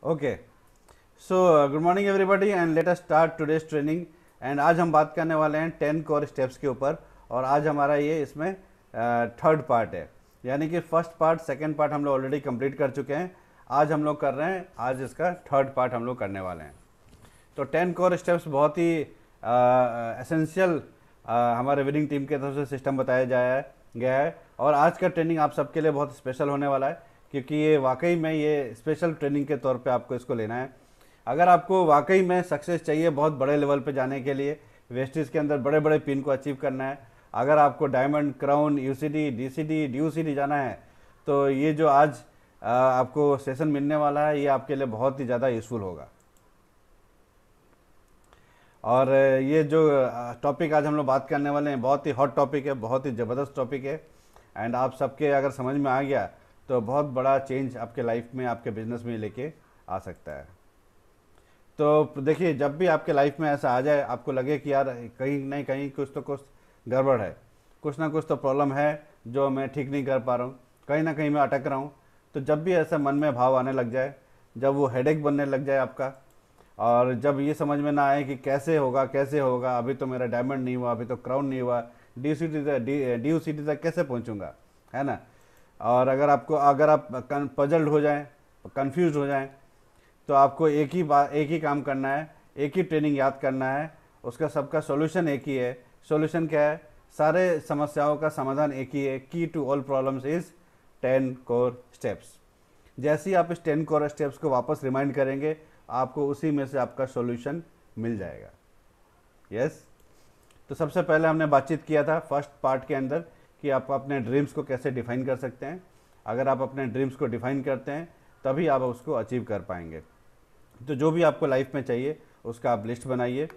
Okay, so good morning everybody and let us start today's training. And आज हम बात करने वाले हैं 10 कोर स्टेप्स के ऊपर। और आज हमारा ये इसमें थर्ड पार्ट है, यानी कि फर्स्ट पार्ट सेकंड पार्ट हम लोग ऑलरेडी कंप्लीट कर चुके हैं। आज हम लोग कर रहे हैं, आज इसका थर्ड पार्ट हम लोग करने वाले हैं। तो 10 कोर स्टेप्स बहुत ही एसेंशियल हमारे विनिंग टीम के तरफ से सिस्टम बताया गया है। और आज का ट्रेनिंग आप सबके लिए बहुत स्पेशल होने वाला है, क्योंकि ये वाकई में ये स्पेशल ट्रेनिंग के तौर पे आपको इसको लेना है। अगर आपको वाकई में सक्सेस चाहिए बहुत बड़े लेवल पे जाने के लिए, वेस्टिज के अंदर बड़े बड़े पिन को अचीव करना है, अगर आपको डायमंड, क्राउन, यूसीडी, डीसीडी, ड्यूसीडी जाना है, तो ये जो आज आपको सेशन मिलने वाला है ये आपके लिए बहुत ही ज़्यादा यूज़फुल होगा। और ये जो टॉपिक आज हम लोग बात करने वाले हैं बहुत ही हॉट टॉपिक है, बहुत ही ज़बरदस्त टॉपिक है। एंड आप सबके अगर समझ में आ गया तो बहुत बड़ा चेंज आपके लाइफ में, आपके बिजनेस में लेके आ सकता है। तो देखिए, जब भी आपके लाइफ में ऐसा आ जाए, आपको लगे कि यार कहीं नहीं कहीं कुछ तो कुछ गड़बड़ है, कुछ ना कुछ तो प्रॉब्लम है जो मैं ठीक नहीं कर पा रहा हूँ, कहीं ना कहीं मैं अटक रहा हूँ, तो जब भी ऐसा मन में भाव आने लग जाए, जब वो हेडेक बनने लग जाए आपका, और जब ये समझ में ना आए कि कैसे होगा, अभी तो मेरा डायमंड नहीं हुआ, अभी तो क्राउन नहीं हुआ, डी सी टी तक कैसे पहुँचूँगा, है ना। और अगर आप पजल्ड हो जाएं, कंफ्यूज हो जाएं, तो आपको एक ही काम करना है, एक ही ट्रेनिंग याद करना है। उसका सबका सॉल्यूशन एक ही है। सॉल्यूशन क्या है? सारे समस्याओं का समाधान एक ही है। Key to all problems is 10 core steps. जैसे ही आप इस 10 कोर स्टेप्स को वापस रिमाइंड करेंगे, आपको उसी में से आपका सॉल्यूशन मिल जाएगा। यस। तो सबसे पहले हमने बातचीत किया था फर्स्ट पार्ट के अंदर कि आप अपने ड्रीम्स को कैसे डिफाइन कर सकते हैं। अगर आप अपने ड्रीम्स को डिफाइन करते हैं तभी आप उसको अचीव कर पाएंगे। तो जो भी आपको लाइफ में चाहिए उसका आप लिस्ट बनाइए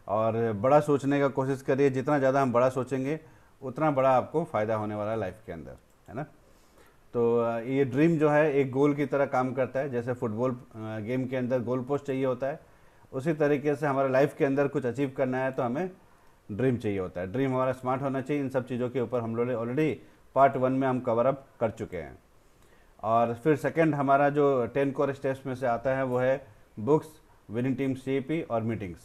और बड़ा सोचने का कोशिश करिए। जितना ज़्यादा हम बड़ा सोचेंगे उतना बड़ा आपको फ़ायदा होने वाला है लाइफ के अंदर, है ना। तो ये ड्रीम जो है एक गोल की तरह काम करता है। जैसे फुटबॉल गेम के अंदर गोल पोस्ट चाहिए होता है, उसी तरीके से हमारे लाइफ के अंदर कुछ अचीव करना है तो हमें ड्रीम चाहिए होता है। ड्रीम हमारा स्मार्ट होना चाहिए। इन सब चीज़ों के ऊपर हम लोग ऑलरेडी पार्ट 1 में हम कवर अप कर चुके हैं। और फिर सेकंड हमारा जो 10 कोर स्टेप्स में से आता है वो है बुक्स, विनिंग टीम सीईपी और मीटिंग्स,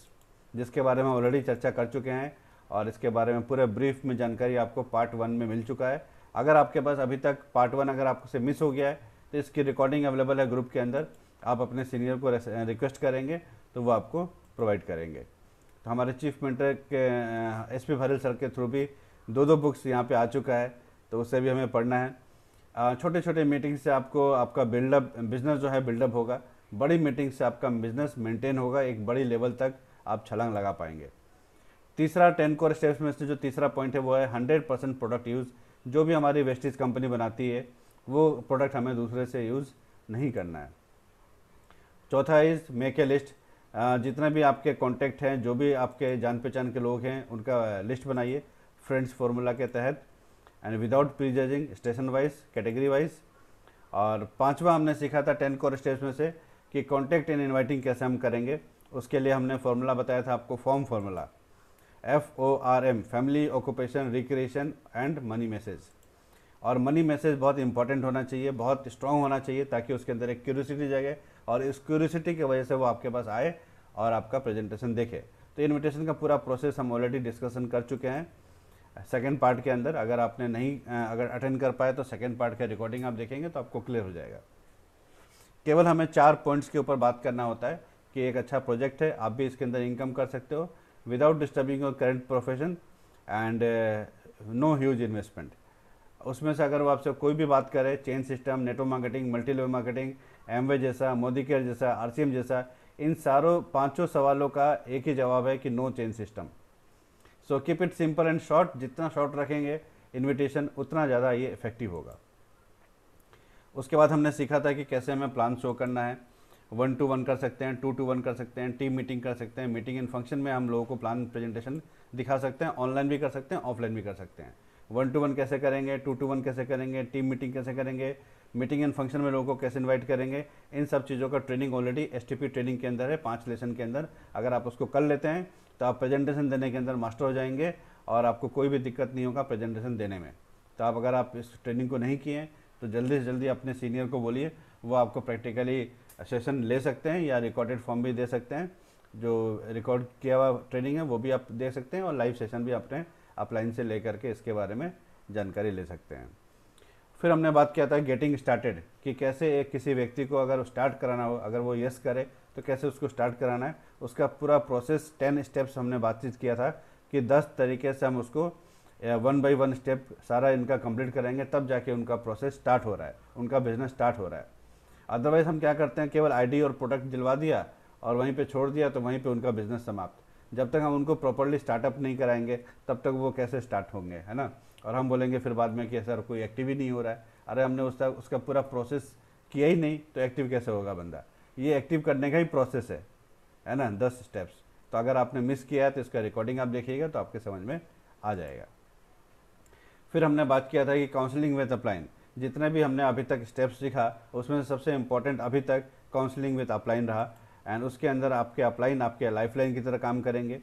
जिसके बारे में ऑलरेडी चर्चा कर चुके हैं। और इसके बारे में पूरे ब्रीफ में जानकारी आपको पार्ट 1 में मिल चुका है। अगर आपके पास अभी तक पार्ट 1 अगर आपसे मिस हो गया है तो इसकी रिकॉर्डिंग अवेलेबल है ग्रुप के अंदर। आप अपने सीनियर को रिक्वेस्ट करेंगे तो वो आपको प्रोवाइड करेंगे। तो हमारे चीफ मेंटर के एसपी भरेल सर के थ्रू भी दो बुक्स यहाँ पे आ चुका है, तो उससे भी हमें पढ़ना है। छोटे छोटे मीटिंग से आपको आपका बिजनेस जो है बिल्डअप होगा। बड़ी मीटिंग से आपका बिजनेस मेंटेन होगा, एक बड़ी लेवल तक आप छलांग लगा पाएंगे। तीसरा 10 कोर स्टेप्स में से जो तीसरा पॉइंट है वो है 100% प्रोडक्ट यूज़। जो भी हमारी वेस्टेज कंपनी बनाती है वो प्रोडक्ट हमें दूसरे से यूज़ नहीं करना है। चौथा इज मेक ए लिस्ट। जितने भी आपके कॉन्टैक्ट हैं, जो भी आपके जान पहचान के लोग हैं, उनका लिस्ट बनाइए फ्रेंड्स फार्मूला के तहत, and without pre judging, station wise, category wise. और पांचवा हमने सीखा था 10 कोर स्टेप्स में से कि कॉन्टैक्ट एंड इन्वाइटिंग कैसे हम करेंगे। उसके लिए हमने फार्मूला बताया था आपको, form formula FORM, family, occupation, recreation and money message. और मनी मैसेज बहुत इंपॉर्टेंट होना चाहिए, बहुत स्ट्रांग होना चाहिए, ताकि उसके अंदर एक क्यूरियोसिटी जगे और इस क्यूरियोसिटी की वजह से वो आपके पास आए और आपका प्रेजेंटेशन देखे। तो इनविटेशन का पूरा प्रोसेस हम ऑलरेडी डिस्कशन कर चुके हैं सेकेंड पार्ट के अंदर। अगर आपने अगर अटेंड कर पाए तो सेकेंड पार्ट का रिकॉर्डिंग आप देखेंगे तो आपको क्लियर हो जाएगा। केवल हमें 4 पॉइंट्स के ऊपर बात करना होता है कि एक अच्छा प्रोजेक्ट है, आप भी इसके अंदर इनकम कर सकते हो without disturbing your current profession and no huge investment. उसमें से अगर वो आपसे कोई भी बात करे, chain system, network marketing, multi level marketing, Amway जैसा, मोदी केयर जैसा, आरसीएम जैसा, इन सारों 5 सवालों का एक ही जवाब है कि no chain system. So keep it simple and short. जितना शॉर्ट रखेंगे इन्विटेशन उतना ज़्यादा ये इफेक्टिव होगा। उसके बाद हमने सीखा था कि कैसे हमें प्लान शो करना है। 1 to 1 कर सकते हैं, 2 to 1 कर सकते हैं, टीम मीटिंग कर सकते हैं। मीटिंग इन फंक्शन में हम लोगों को प्लान प्रेजेंटेशन दिखा सकते हैं, ऑनलाइन भी कर सकते हैं, ऑफलाइन भी कर सकते हैं। 1 to 1 कैसे करेंगे, 2 to 1 कैसे करेंगे, टीम मीटिंग कैसे करेंगे, मीटिंग इन फंक्शन में लोगों को कैसे इन्वाइट करेंगे, इन सब चीज़ों का ट्रेनिंग ऑलरेडी एसटीपी ट्रेनिंग के अंदर है। 5 लेसन के अंदर अगर आप उसको कर लेते हैं तो आप प्रेजेंटेशन देने के अंदर मास्टर हो जाएंगे और आपको कोई भी दिक्कत नहीं होगा प्रेजेंटेशन देने में। तो अगर आप इस ट्रेनिंग को नहीं किए तो जल्दी से जल्दी अपने सीनियर को बोलिए, वो आपको प्रैक्टिकली सेशन ले सकते हैं, या रिकॉर्डेड फॉर्म भी दे सकते हैं। जो रिकॉर्ड किया हुआ ट्रेनिंग है वो भी आप दे सकते हैं, और लाइव सेशन भी अपने अपलाइन से लेकर के इसके बारे में जानकारी ले सकते हैं। फिर हमने बात किया था गेटिंग स्टार्टेड, कि कैसे एक किसी व्यक्ति को अगर स्टार्ट कराना हो, अगर वो यस करे तो कैसे उसको स्टार्ट कराना है, उसका पूरा प्रोसेस 10 स्टेप्स हमने बातचीत किया था कि 10 तरीके से हम उसको 1 बाई 1 स्टेप सारा इनका कंप्लीट करेंगे, तब जाके उनका प्रोसेस स्टार्ट हो रहा है, उनका बिजनेस स्टार्ट हो रहा है। अदरवाइज़ हम क्या करते हैं, केवल आईडी और प्रोडक्ट दिलवा दिया और वहीं पे छोड़ दिया, तो वहीं पे उनका बिजनेस समाप्त। जब तक हम उनको प्रॉपरली स्टार्टअप नहीं कराएंगे तब तक वो कैसे स्टार्ट होंगे, है ना। और हम बोलेंगे फिर बाद में कि सर कोई एक्टिव ही नहीं हो रहा है। अरे हमने उसका पूरा प्रोसेस किया ही नहीं तो एक्टिव कैसे होगा बंदा। ये एक्टिव करने का ही प्रोसेस है ना, 10 स्टेप्स। तो अगर आपने मिस किया है तो इसका रिकॉर्डिंग आप देखिएगा तो आपके समझ में आ जाएगा। फिर हमने बात किया था कि काउंसलिंग विद अपलाइन, जितने भी हमने अभी तक स्टेप्स सीखा उसमें से सबसे इम्पोर्टेंट अभी तक काउंसलिंग विद अपलाइन रहा। एंड उसके अंदर आपके अपलाइन आपके लाइफलाइन की तरह काम करेंगे।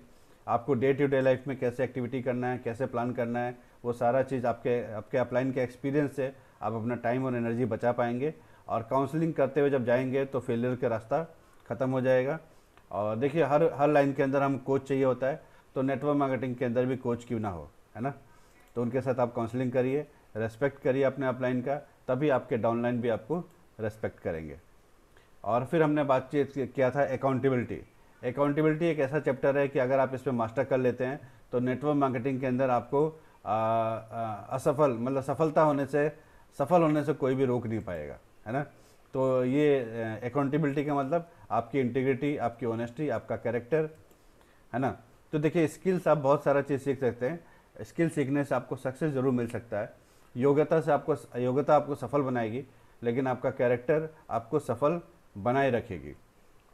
आपको डे टू डे लाइफ में कैसे एक्टिविटी करना है, कैसे प्लान करना है, वो सारा चीज़ आपके अपलाइन के एक्सपीरियंस से आप अपना टाइम और एनर्जी बचा पाएंगे। और काउंसलिंग करते हुए जब जाएंगे तो फेलियर का रास्ता ख़त्म हो जाएगा। और देखिए हर लाइन के अंदर हम कोच चाहिए होता है, तो नेटवर्क मार्केटिंग के अंदर भी कोच क्यों ना हो, है ना। तो उनके साथ आप काउंसलिंग करिए, रेस्पेक्ट करिए अपने अपलाइन का, तभी आपके डाउनलाइन भी आपको रेस्पेक्ट करेंगे। और फिर हमने बातचीत किया था अकाउंटेबिलिटी। अकाउंटेबिलिटी एक ऐसा चैप्टर है कि अगर आप इसमें मास्टर कर लेते हैं तो नेटवर्क मार्केटिंग के अंदर आपको सफल होने से कोई भी रोक नहीं पाएगा, है ना। तो ये अकाउंटेबिलिटी का मतलब आपकी इंटीग्रिटी, आपकी ऑनेस्टी, आपका कैरेक्टर, है ना। तो देखिए स्किल्स आप बहुत सारा चीज़ सीख सकते हैं। स्किल सीखने से आपको सक्सेस ज़रूर मिल सकता है। योग्यता आपको सफल बनाएगी, लेकिन आपका कैरेक्टर आपको सफल बनाए रखेगी।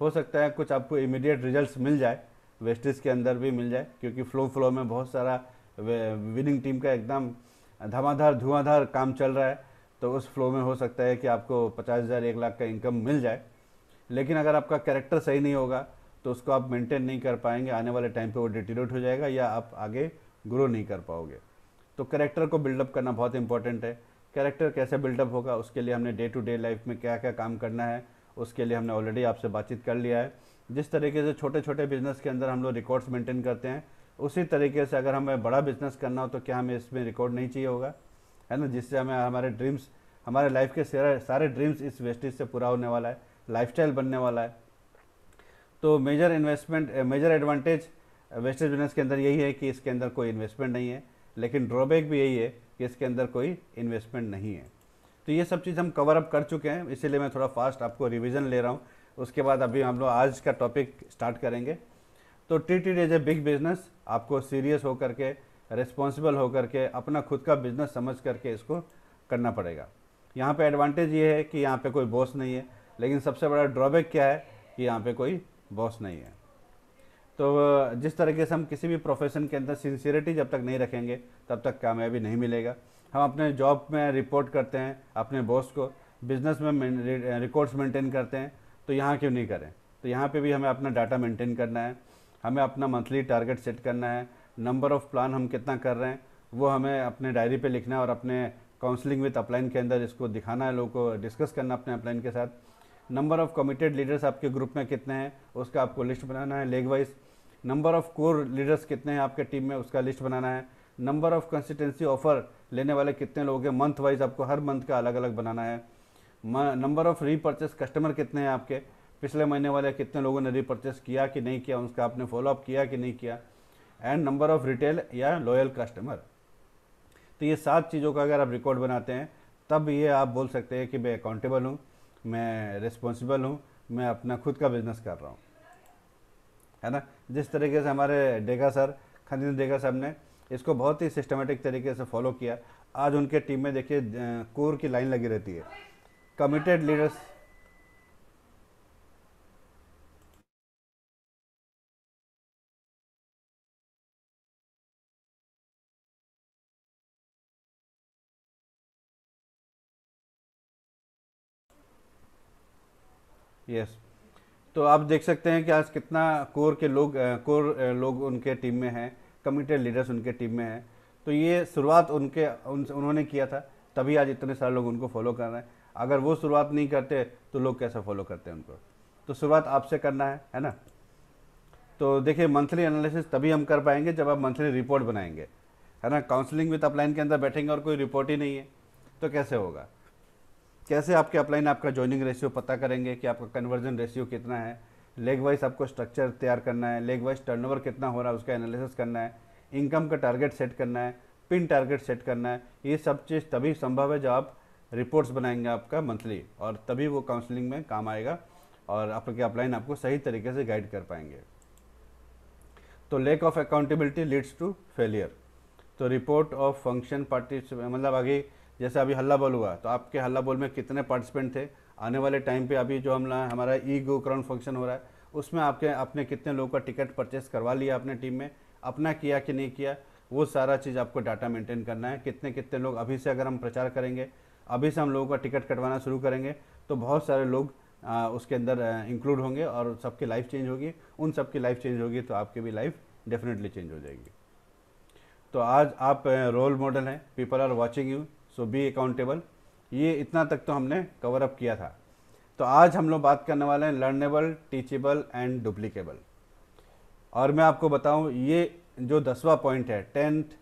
हो सकता है कुछ आपको इमीडिएट रिजल्ट्स मिल जाए, वेस्टेज के अंदर भी मिल जाए, क्योंकि फ्लो में बहुत सारा विनिंग टीम का एकदम धुआंधार काम चल रहा है। तो उस फ्लो में हो सकता है कि आपको 50,000 1 लाख का इनकम मिल जाए, लेकिन अगर आपका कैरेक्टर सही नहीं होगा तो उसको आप मेंटेन नहीं कर पाएंगे। आने वाले टाइम पे वो डिटीरियोरेट हो जाएगा या आप आगे ग्रो नहीं कर पाओगे। तो कैरेक्टर को बिल्डअप करना बहुत इंपॉर्टेंट है। कैरेक्टर कैसे बिल्डअप होगा, उसके लिए हमने डे टू डे लाइफ में क्या क्या काम करना है उसके लिए हमने ऑलरेडी आपसे बातचीत कर लिया है। जिस तरीके से छोटे छोटे बिजनेस के अंदर हम लोग रिकॉर्ड्स मेंटेन करते हैं, उसी तरीके से अगर हमें बड़ा बिजनेस करना हो तो क्या हमें इसमें रिकॉर्ड नहीं चाहिए होगा, है ना। जिससे हमें हमारे लाइफ के सारे ड्रीम्स इस वेस्टेज से पूरा होने वाला है, लाइफस्टाइल बनने वाला है। तो मेजर एडवांटेज वेस्टेज बिजनेस के अंदर यही है कि इसके अंदर कोई इन्वेस्टमेंट नहीं है, लेकिन ड्रॉबैक भी यही है कि इसके अंदर कोई इन्वेस्टमेंट नहीं है। तो ये सब चीज़ हम कवर अप कर चुके हैं, इसीलिए मैं थोड़ा फास्ट आपको रिवीजन ले रहा हूँ। उसके बाद अभी हम लोग आज का टॉपिक स्टार्ट करेंगे। तो treat it as a big business. आपको सीरियस होकर के, रिस्पॉन्सिबल होकर के, अपना खुद का बिजनेस समझ करके इसको करना पड़ेगा। यहाँ पे एडवांटेज ये है कि यहाँ पे कोई बॉस नहीं है, लेकिन सबसे बड़ा ड्रॉबैक क्या है कि यहाँ पे कोई बॉस नहीं है। तो जिस तरीके से हम किसी भी प्रोफेशन के अंदर सिंसियरिटी जब तक नहीं रखेंगे तब तक कामयाबी नहीं मिलेगा। हम अपने जॉब में रिपोर्ट करते हैं अपने बॉस को, बिजनेस में रिकॉर्ड्स मेंटेन करते हैं, तो यहाँ क्यों नहीं करें। तो यहाँ पे भी हमें अपना डाटा मेंटेन करना है, हमें अपना मंथली टारगेट सेट करना है, नंबर ऑफ़ प्लान हम कितना कर रहे हैं वो हमें अपने डायरी पे लिखना है और अपने काउंसलिंग विद अपलाइन के अंदर इसको दिखाना है, लोगों को डिस्कस करना अपने अपलाइन के साथ। नंबर ऑफ़ कमिटेड लीडर्स आपके ग्रुप में कितने हैं उसका आपको लिस्ट बनाना है leg wise. Number of core leaders कितने हैं आपके टीम में उसका लिस्ट बनाना है। नंबर ऑफ़ कंसिस्टेंसी ऑफर लेने वाले कितने लोग हैं, मंथ वाइज आपको हर मंथ का अलग अलग बनाना है। नंबर ऑफ़ रीपर्चेस कस्टमर कितने हैं आपके, पिछले महीने वाले कितने लोगों ने रीपर्चेस किया कि नहीं किया, उसका आपने फॉलोअप किया कि नहीं किया। एंड नंबर ऑफ़ रिटेल या लॉयल कस्टमर। तो ये 7 चीज़ों का अगर आप रिकॉर्ड बनाते हैं तब ये आप बोल सकते हैं कि मैं अकाउंटेबल हूँ, मैं रिस्पॉन्सिबल हूँ, मैं अपना खुद का बिजनेस कर रहा हूँ, है ना। जिस तरीके से हमारे खंडित डेगा साहब ने इसको बहुत ही सिस्टमेटिक तरीके से फॉलो किया, आज उनके टीम में देखिए कोर की लाइन लगी रहती है, कमिटेड लीडर्स। यस, तो आप देख सकते हैं कि आज कितना कोर लोग उनके टीम में हैं, कमिटेड लीडर्स उनके टीम में हैं। तो ये शुरुआत उन्होंने किया था, तभी आज इतने सारे लोग उनको फॉलो कर रहे हैं। अगर वो शुरुआत नहीं करते तो लोग कैसे फॉलो करते हैं उनको। तो शुरुआत आपसे करना है ना। तो देखिए मंथली एनालिसिस तभी हम कर पाएंगे जब आप मंथली रिपोर्ट बनाएंगे, है ना। काउंसलिंग विद अपलाइन के अंदर बैठेंगे और कोई रिपोर्ट ही नहीं है तो कैसे होगा। कैसे आपके अपलाइन आपका जॉइनिंग रेशियो पता करेंगे कि आपका कन्वर्जन रेशियो कितना है, लेग वाइज आपको स्ट्रक्चर तैयार करना है, लेग वाइज टर्नओवर कितना हो रहा है उसका एनालिसिस करना है, इनकम का टारगेट सेट करना है, पिन टारगेट सेट करना है। ये सब चीज़ तभी संभव है जब आप रिपोर्ट्स बनाएंगे आपका मंथली, और तभी वो काउंसलिंग में काम आएगा और आपके अपलाइन आपको सही तरीके से गाइड कर पाएंगे। तो lack of accountability leads to failure. तो रिपोर्ट ऑफ फंक्शन पार्टिसिपेंट, मतलब आगे जैसे अभी हल्ला बोल हुआ तो आपके हल्ला बोल में कितने पार्टिसिपेंट थे, आने वाले टाइम पे अभी जो हमारा ई गो क्राउन फंक्शन हो रहा है उसमें आपने कितने लोगों का टिकट परचेस करवा लिया अपने टीम में, अपना किया कि नहीं किया, वो सारा चीज़ आपको डाटा मेंटेन करना है। कितने कितने लोग अभी से अगर हम प्रचार करेंगे, अभी से हम लोगों का टिकट कटवाना शुरू करेंगे तो बहुत सारे लोग उसके अंदर इंक्लूड होंगे और सबकी लाइफ चेंज होगी। उन सबकी लाइफ चेंज होगी तो आपकी भी लाइफ डेफिनेटली चेंज हो जाएगी। तो आज आप रोल मॉडल हैं, people are watching you, so be accountable. ये इतना तक तो हमने कवर अप किया था। तो आज हम लोग बात करने वाले हैं लर्नेबल, टीचेबल एंड डुप्लीकेबल। और मैं आपको बताऊं ये जो 10वां पॉइंट है, 10th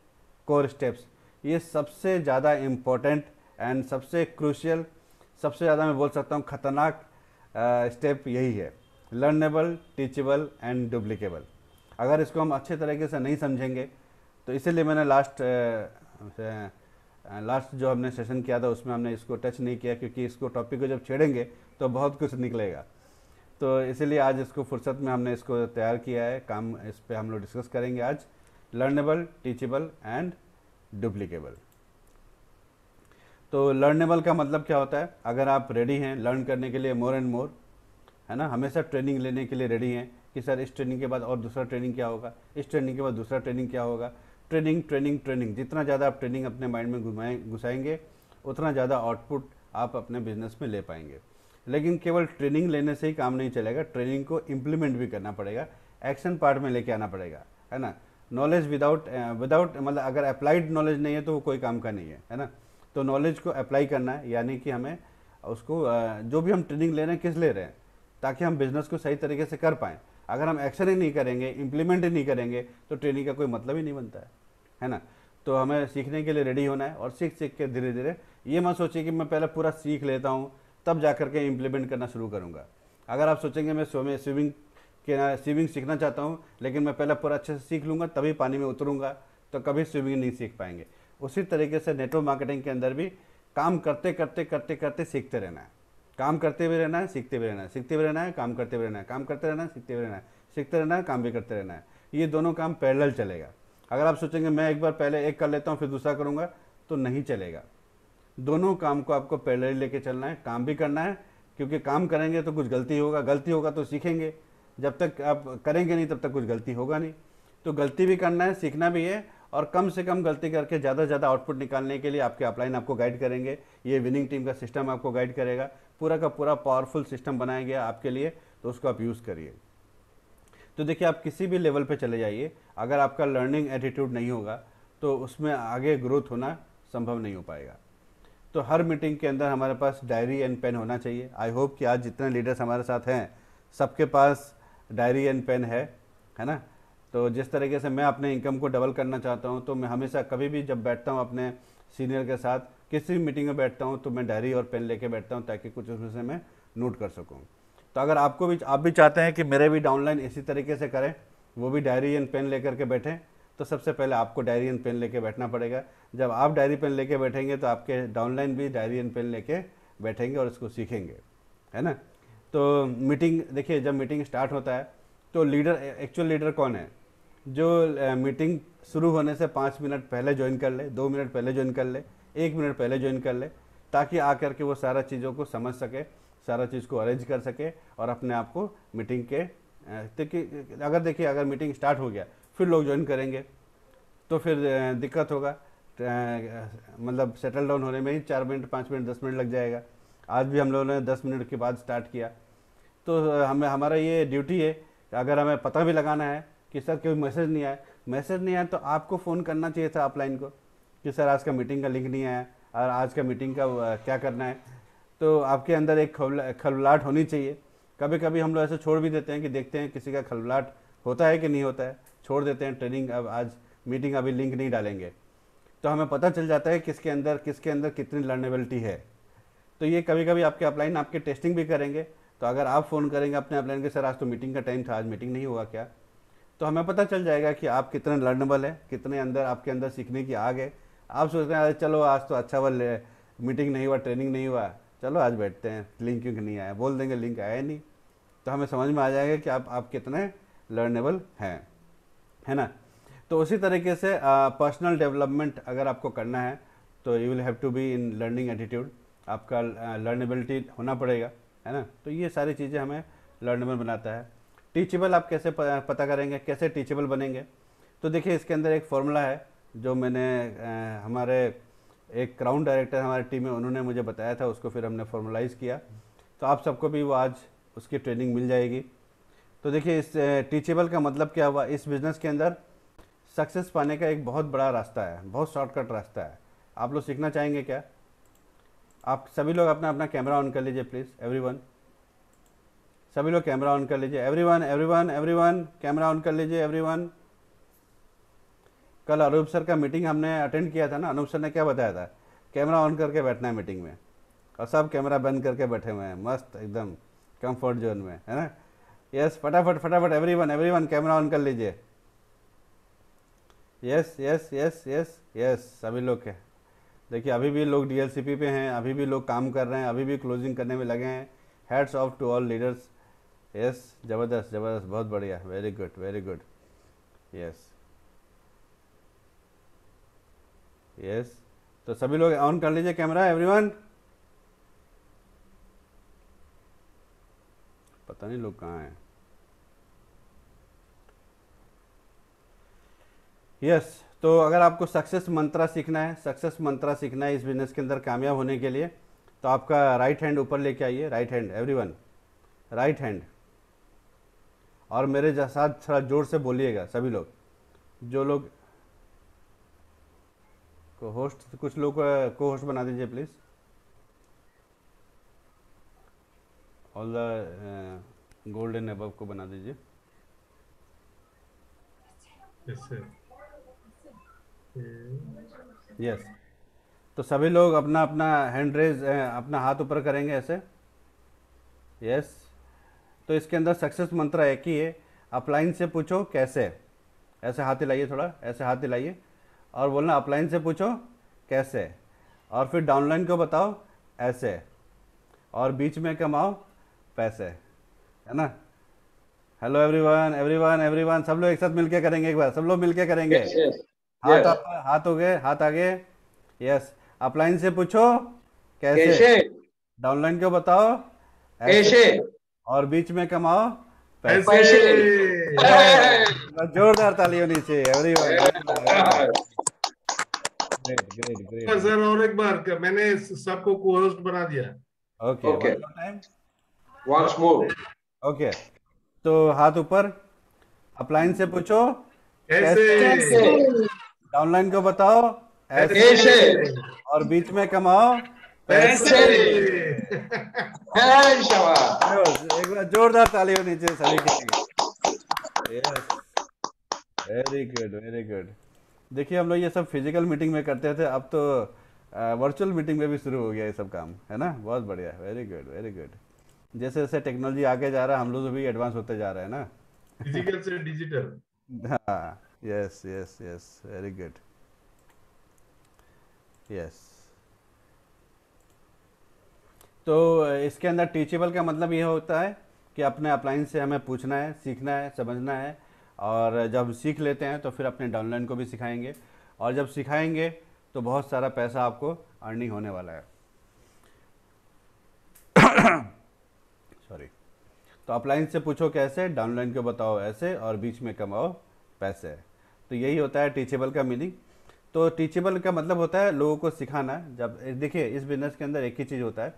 कोर स्टेप्स, ये सबसे ज़्यादा इम्पोर्टेंट एंड सबसे क्रूशियल, सबसे ज़्यादा मैं बोल सकता हूँ खतरनाक स्टेप यही है, लर्नेबल, टीचेबल एंड डुप्लीकेबल। अगर इसको हम अच्छे तरीके से नहीं समझेंगे तो इसीलिए मैंने लास्ट जो हमने सेशन किया था उसमें हमने इसको टच नहीं किया, क्योंकि इसको टॉपिक को जब छेड़ेंगे तो बहुत कुछ निकलेगा। तो इसीलिए आज इसको फुर्सत में हमने इसको तैयार किया है, काम इस पे हम लोग डिस्कस करेंगे आज, लर्नेबल, टीचेबल एंड डुप्लीकेबल। तो लर्नेबल का मतलब क्या होता है, अगर आप रेडी हैं लर्न करने के लिए मोर एंड मोर, है ना, हमेशा ट्रेनिंग लेने के लिए रेडी हैं कि सर इस ट्रेनिंग के बाद और दूसरा ट्रेनिंग क्या होगा, इस ट्रेनिंग के बाद दूसरा ट्रेनिंग क्या होगा, ट्रेनिंग ट्रेनिंग ट्रेनिंग, जितना ज़्यादा आप ट्रेनिंग अपने माइंड में घुसाएंगे उतना ज़्यादा आउटपुट आप अपने बिजनेस में ले पाएंगे। लेकिन केवल ट्रेनिंग लेने से ही काम नहीं चलेगा, ट्रेनिंग को इम्प्लीमेंट भी करना पड़ेगा, एक्शन पार्ट में लेके आना पड़ेगा, है ना। नॉलेज विदाउट मतलब अगर अप्लाइड नॉलेज नहीं है तो वो कोई काम का नहीं है ना। तो नॉलेज को अप्लाई करना है, यानी कि हमें उसको जो भी हम ट्रेनिंग ले रहे हैं किस ले रहे हैं, ताकि हम बिज़नेस को सही तरीके से कर पाएँ। अगर हम एक्शन ही नहीं करेंगे, इम्प्लीमेंट ही नहीं करेंगे तो ट्रेनिंग का कोई मतलब ही नहीं बनता है ना। तो हमें सीखने के लिए रेडी होना है और सीख सीख के धीरे धीरे, ये मत सोचिए कि मैं पहले पूरा सीख लेता हूँ तब जा करके इम्प्लीमेंट करना शुरू करूँगा। अगर आप सोचेंगे मैं स्विमिंग सीखना चाहता हूँ लेकिन मैं पहले पूरा अच्छे से सीख लूँगा तभी पानी में उतरूँगा, तो कभी स्विमिंग नहीं सीख पाएंगे। उसी तरीके से नेटवर्क मार्केटिंग के अंदर भी काम करते करते करते करते सीखते रहना है, काम करते हुए रहना है, सीखते हुए रहना है, सीखते हुए रहना है, काम करते हुए रहना है, काम करते रहना है, सीखते हुए रहना है, सीखते रहना है, काम भी करते रहना है। ये दोनों काम पैरेलल चलेगा। अगर आप सोचेंगे मैं एक बार पहले एक कर लेता हूँ फिर दूसरा करूँगा तो नहीं चलेगा। दोनों काम को आपको पैरेलल लेके चलना है, काम भी करना है, क्योंकि काम करेंगे तो कुछ गलती होगा तो सीखेंगे, जब तक आप करेंगे नहीं तब तक कुछ गलती होगा नहीं। तो गलती भी करना है, सीखना भी है, और कम से कम गलती करके ज़्यादा से ज़्यादा आउटपुट निकालने के लिए आपके अपलाइन आपको गाइड करेंगे। ये विनिंग टीम का सिस्टम आपको गाइड करेगा, पूरा का पूरा पावरफुल सिस्टम बनाया गया आपके लिए, तो उसको आप यूज़ करिए। तो देखिए आप किसी भी लेवल पे चले जाइए, अगर आपका लर्निंग एटीट्यूड नहीं होगा तो उसमें आगे ग्रोथ होना संभव नहीं हो पाएगा। तो हर मीटिंग के अंदर हमारे पास डायरी एंड पेन होना चाहिए। आई होप कि आज जितने लीडर्स हमारे साथ हैं सबके पास डायरी एंड पेन है ना। तो जिस तरीके से मैं अपने इनकम को डबल करना चाहता हूं, तो मैं हमेशा कभी भी जब बैठता हूं अपने सीनियर के साथ किसी भी मीटिंग में बैठता हूं तो मैं डायरी और पेन लेके बैठता हूं ताकि कुछ उसमें से मैं नोट कर सकूं। तो अगर आप भी चाहते हैं कि मेरे भी डाउनलाइन इसी तरीके से करें, वो भी डायरी एंड पेन लेकर के बैठें, तो सबसे पहले आपको डायरी एंड पेन लेके बैठना पड़ेगा। जब आप डायरी पेन लेके बैठेंगे तो आपके डाउनलाइन भी डायरी एंड पेन लेके बैठेंगे और इसको सीखेंगे, है ना। तो मीटिंग देखिए, जब मीटिंग स्टार्ट होता है तो एक्चुअल लीडर कौन है, जो मीटिंग शुरू होने से 5 मिनट पहले ज्वाइन कर ले, 2 मिनट पहले ज्वाइन कर ले, 1 मिनट पहले ज्वाइन कर ले, ताकि आकर के वो सारा चीज़ों को समझ सके, सारा चीज़ को अरेंज कर सके और अपने आप को मीटिंग के अगर मीटिंग स्टार्ट हो गया फिर लोग ज्वाइन करेंगे तो फिर दिक्कत होगा, मतलब सेटल डाउन होने में ही 4 मिनट 5 मिनट 10 मिनट लग जाएगा। आज भी हम लोगों ने 10 मिनट के बाद स्टार्ट किया। तो हमारा ये ड्यूटी है, अगर हमें पता भी लगाना है कि सर कोई मैसेज नहीं आया तो आपको फ़ोन करना चाहिए था अपलाइन को कि सर आज का मीटिंग का लिंक नहीं आया और आज का मीटिंग का क्या करना है। तो आपके अंदर एक खलबलाहट होनी चाहिए। कभी कभी हम लोग ऐसे छोड़ भी देते हैं कि देखते हैं किसी का खलबलाहट होता है कि नहीं होता है, छोड़ देते हैं ट्रेनिंग, अब आज मीटिंग अभी लिंक नहीं डालेंगे, तो हमें पता चल जाता है किसके अंदर कितनी लर्नेबिलिटी है। तो ये कभी कभी आपके अपलाइन आपके टेस्टिंग भी करेंगे, तो अगर आप फ़ोन करेंगे अपने अपलाइन के, सर आज तो मीटिंग का टाइम था, आज मीटिंग नहीं हुआ क्या, तो हमें पता चल जाएगा कि आप कितने लर्नेबल है, कितने अंदर आपके अंदर सीखने की आग है। आप सोचते हैं अरे चलो आज तो अच्छा वाला मीटिंग नहीं हुआ, ट्रेनिंग नहीं हुआ, चलो आज बैठते हैं, लिंक क्यों नहीं आया, बोल देंगे लिंक आया नहीं, तो हमें समझ में आ जाएगा कि आप कितने लर्नेबल हैं, है ना। तो उसी तरीके से पर्सनल डेवलपमेंट अगर आपको करना है तो you will have to be in learning attitude, आपका लर्नेबिलिटी होना पड़ेगा, है ना। तो ये सारी चीज़ें हमें लर्नेबल बनाता है। टीचेबल आप कैसे पता करेंगे, कैसे टीचेबल बनेंगे, तो देखिए इसके अंदर एक फॉर्मूला है जो मैंने हमारे एक क्राउन डायरेक्टर हमारी टीम में उन्होंने मुझे बताया था, उसको फिर हमने फॉर्मलाइज़ किया, तो आप सबको भी वो आज उसकी ट्रेनिंग मिल जाएगी। तो देखिए इस टीचेबल का मतलब क्या हुआ, इस बिज़नेस के अंदर सक्सेस पाने का एक बहुत बड़ा रास्ता है, बहुत शॉर्टकट रास्ता है। आप लोग सीखना चाहेंगे क्या? आप सभी लोग अपना अपना कैमरा ऑन कर लीजिए प्लीज़, एवरीवन, सभी लोग कैमरा ऑन कर लीजिए, everyone everyone everyone camera on कर लीजिए एवरीवन। कल अनूप सर का मीटिंग हमने अटेंड किया था ना, अनूप सर ने क्या बताया था, कैमरा ऑन करके बैठना है मीटिंग में, और सब कैमरा बंद करके बैठे हुए हैं मस्त एकदम कंफर्ट जोन में, है ना। यस, फटाफट फटाफट एवरीवन एवरीवन कैमरा ऑन कर लीजिए। Yes yes yes yes yes, सभी लोग के देखिए अभी भी लोग डीएलसीपी पे हैं, अभी भी लोग काम कर रहे हैं, अभी भी क्लोजिंग करने में लगे हैं। Hats off to all leaders. Yes, ज़बरदस्त ज़बरदस्त, बहुत बढ़िया, very good very good. Yes yes, तो सभी लोग ऑन कर लीजिए कैमरा एवरीवन। पता नहीं लोग कहाँ हैं। यस, तो अगर आपको सक्सेस मंत्रा सीखना है, सक्सेस मंत्रा सीखना है इस बिजनेस के अंदर कामयाब होने के लिए, तो आपका राइट हैंड ऊपर लेके आइए, right hand everyone, right hand, और मेरे साथ थोड़ा जोर से बोलिएगा सभी लोग, जो लोग को होस्ट, कुछ लोग को होस्ट बना दीजिए please, all the golden above को बना दीजिए। यस, तो सभी लोग अपना अपना हैंड रेज, अपना हाथ ऊपर करेंगे ऐसे। यस, तो इसके अंदर सक्सेस मंत्र एक ही है, अपलाइन से पूछो कैसे, ऐसे हाथ हिलाइए, थोड़ा ऐसे हाथ हिलाइए और बोलना अपलाइन से पूछो कैसे, और फिर डाउनलाइन को बताओ ऐसे, और बीच में कमाओ पैसे, है ना। हेलो एवरीवन एवरीवन एवरीवन, सब लोग एक साथ मिलके करेंगे, एक बार सब लोग मिलके करेंगे। Yes, yes, हाथ yes. आप, हाथ हो गए, हाथ आगे। यस, अपलाइन से पूछो कैसे, कैसे? डाउनलाइन को बताओ ऐसे, कैसे? और बीच में कमाओ पैसे। पैसे? जोरदार ताली होनी चाहिए everyone, great great great. Sir और एक बार मैंने सबको को होस्ट बना दिया। Okay, Okay, one more time. once more. Okay, तो हाथ ऊपर, अपलाइन से पूछो कैसे? कैसे? डाउनलाइन को बताओ ऐसे, कैसे? और बीच में कमाओ पैसे। पैसे? है शाबाश। एक बार जोरदार ताली होनी चाहिए सभी के लिए। Yes, very good very good. देखिए हम लोग ये सब फिजिकल मीटिंग में करते थे, अब तो वर्चुअल मीटिंग में भी शुरू हो गया ये सब काम, है ना। बहुत बढ़िया, वेरी गुड वेरी गुड। जैसे जैसे टेक्नोलॉजी आगे जा रहा है हम लोग भी एडवांस होते जा रहे हैं ना। फिजिकल से डिजिटल। हाँ, yes yes yes, very good. Yes, तो इसके अंदर टीचेबल का मतलब ये होता है कि अपने अपलाइन से हमें पूछना है, सीखना है, समझना है, और जब सीख लेते हैं तो फिर अपने डाउनलाइन को भी सिखाएंगे, और जब सिखाएंगे तो बहुत सारा पैसा आपको अर्निंग होने वाला है। सॉरी, तो अपलाइन से पूछो कैसे, डाउनलाइन को बताओ ऐसे, और बीच में कमाओ पैसे। तो यही होता है टीचेबल का मीनिंग। तो टीचेबल का मतलब होता है लोगों को सिखाना। जब देखिए इस बिजनेस के अंदर एक ही चीज़ होता है,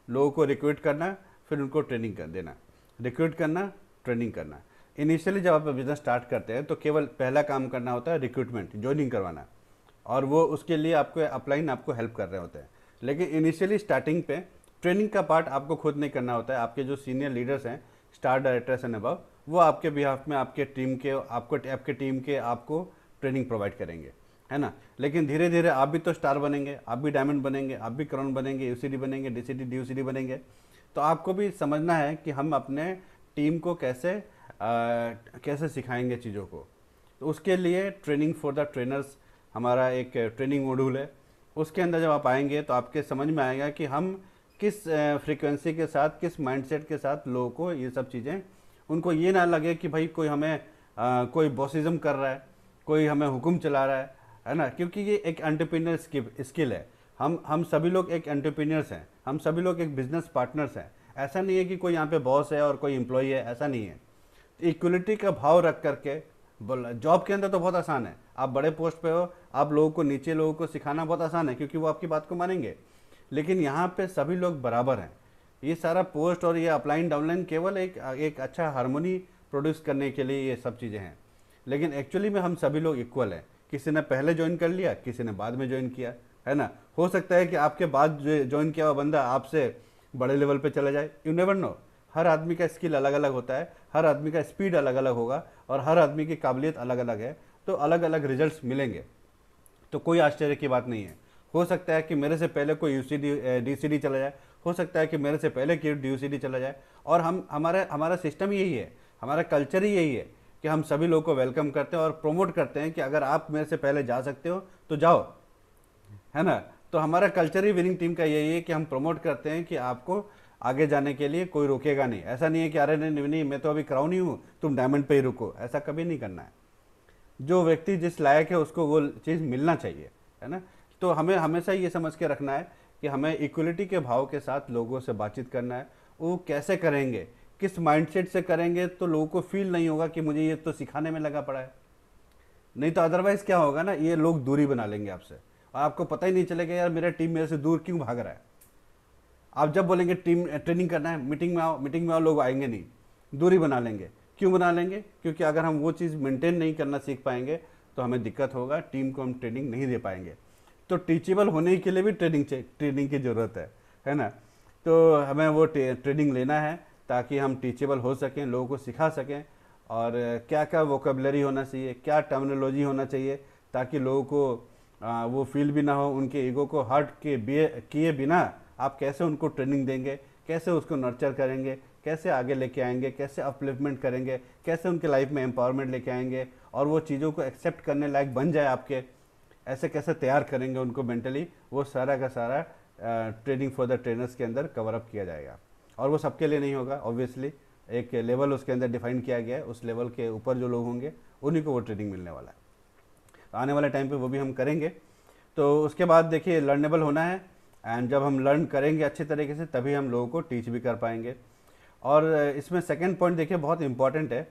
लोगों को रिक्रूट करना, फिर उनको ट्रेनिंग कर देना, रिक्रूट करना, ट्रेनिंग करना। इनिशियली जब आप बिज़नेस स्टार्ट करते हैं तो केवल पहला काम करना होता है रिक्रूटमेंट, ज्वाइनिंग करवाना, और वो उसके लिए आपको अपलाइन आपको हेल्प कर रहे होते हैं। लेकिन इनिशियली स्टार्टिंग पे ट्रेनिंग का पार्ट आपको खुद नहीं करना होता है, आपके जो सीनियर लीडर्स हैं, स्टार डायरेक्टर्स एंड अबव, वो आपके बिहाफ में आपके टीम के आपके टीम के आपको ट्रेनिंग प्रोवाइड करेंगे, है ना। लेकिन धीरे धीरे आप भी तो स्टार बनेंगे, आप भी डायमंड बनेंगे, आप भी क्राउन बनेंगे, यूसीडी बनेंगे, डीसीडी डीयूसीडी बनेंगे। तो आपको भी समझना है कि हम अपने टीम को कैसे सिखाएंगे चीज़ों को। तो उसके लिए ट्रेनिंग फॉर द ट्रेनर्स हमारा एक ट्रेनिंग मॉड्यूल है। उसके अंदर जब आप आएंगे तो आपके समझ में आएगा कि हम किस फ्रीक्वेंसी के साथ, किस माइंडसेट के साथ लोगों को ये सब चीज़ें, उनको ये ना लगे कि भाई कोई हमें कोई बॉसिज्म कर रहा है, कोई हमें हुक्म चला रहा है ना। क्योंकि ये एक एंटरप्रेन्योर स्किल है। हम सभी लोग एक एंटरप्रेन्योर्स हैं, हम सभी लोग एक बिजनेस पार्टनर्स हैं। ऐसा नहीं है कि कोई यहाँ पे बॉस है और कोई एम्प्लॉई है, ऐसा नहीं है। इक्वलिटी का भाव रख करके जॉब के अंदर तो बहुत आसान है, आप बड़े पोस्ट पे हो, आप लोगों को, नीचे लोगों को सिखाना बहुत आसान है क्योंकि वो आपकी बात को मानेंगे। लेकिन यहाँ पे सभी लोग बराबर हैं। ये सारा पोस्ट और ये अपलाइन डाउनलाइन केवल एक अच्छा हार्मोनी प्रोड्यूस करने के लिए ये सब चीज़ें हैं। लेकिन एक्चुअली में हम सभी लोग इक्वल हैं। किसी ने पहले ज्वाइन कर लिया, किसी ने बाद में ज्वाइन किया, है ना। हो सकता है कि आपके बाद ज्वाइन किया हुआ बंदा आपसे बड़े लेवल पे चला जाए, यू नेवर नो। हर आदमी का स्किल अलग अलग होता है, हर आदमी का स्पीड अलग अलग होगा और हर आदमी की काबिलियत अलग अलग है, तो अलग अलग रिजल्ट्स मिलेंगे। तो कोई आश्चर्य की बात नहीं है। हो सकता है कि मेरे से पहले कोई यूसीडी डीसीडी चला जाए, हो सकता है कि मेरे से पहले कोई डीयूसीडी चला जाए। और हमारा सिस्टम यही है, हमारा कल्चर ही यही है कि हम सभी लोगों को वेलकम करते हैं और प्रमोट करते हैं कि अगर आप मेरे से पहले जा सकते हो तो जाओ, है ना। तो हमारा कल्चर ही विनिंग टीम का यही है कि हम प्रमोट करते हैं कि आपको आगे जाने के लिए कोई रोकेगा नहीं। ऐसा नहीं है कि अरे नहीं मैं तो अभी क्राउन ही हूँ, तुम डायमंड पे ही रुको, ऐसा कभी नहीं करना है। जो व्यक्ति जिस लायक है उसको वो चीज़ मिलना चाहिए, है ना। तो हमें हमेशा ये समझ के रखना है कि हमें इक्वलिटी के भाव के साथ लोगों से बातचीत करना है। वो कैसे करेंगे, किस माइंडसेट से करेंगे, तो लोगों को फील नहीं होगा कि मुझे ये तो सिखाने में लगा पड़ा है। नहीं तो अदरवाइज क्या होगा ना, ये लोग दूरी बना लेंगे आपसे और आपको पता ही नहीं चलेगा यार मेरा टीम मेरे से दूर क्यों भाग रहा है। आप जब बोलेंगे टीम ट्रेनिंग करना है, मीटिंग में आओ, लोग आएंगे नहीं, दूरी बना लेंगे। क्यों बना लेंगे? क्योंकि अगर हम वो चीज़ मेंटेन नहीं करना सीख पाएंगे तो हमें दिक्कत होगा, टीम को हम ट्रेनिंग नहीं दे पाएंगे। तो टीचेबल होने के लिए भी ट्रेनिंग की ज़रूरत है ना। तो हमें वो ट्रेनिंग लेना है ताकि हम टीचेबल हो सकें, लोगों को सिखा सकें, और क्या क्या वोकेबलरी होना चाहिए, क्या टर्मिनोलॉजी होना चाहिए, ताकि लोगों को वो फील भी ना हो, उनके ईगो को हर्ट किए बिना आप कैसे उनको ट्रेनिंग देंगे, कैसे उसको नर्चर करेंगे, कैसे आगे लेके आएंगे, कैसे अपलिफ्टमेंट करेंगे, कैसे उनके लाइफ में एम्पावरमेंट लेके आएंगे और वो चीज़ों को एक्सेप्ट करने लायक बन जाए आपके, ऐसे कैसे तैयार करेंगे उनको मेंटली, वो सारा का सारा ट्रेनिंग फॉर द ट्रेनर्स के अंदर कवर अप किया जाएगा। और वो सबके लिए नहीं होगा, ऑब्वियसली एक लेवल उसके अंदर डिफाइन किया गया है, उस लेवल के ऊपर जो लोग होंगे उन्हीं को वो ट्रेनिंग मिलने वाला है। आने वाले टाइम पे वो भी हम करेंगे। तो उसके बाद देखिए लर्नेबल होना है, एंड जब हम लर्न करेंगे अच्छे तरीके से तभी हम लोगों को टीच भी कर पाएंगे। और इसमें सेकंड पॉइंट देखिए बहुत इंपॉर्टेंट है,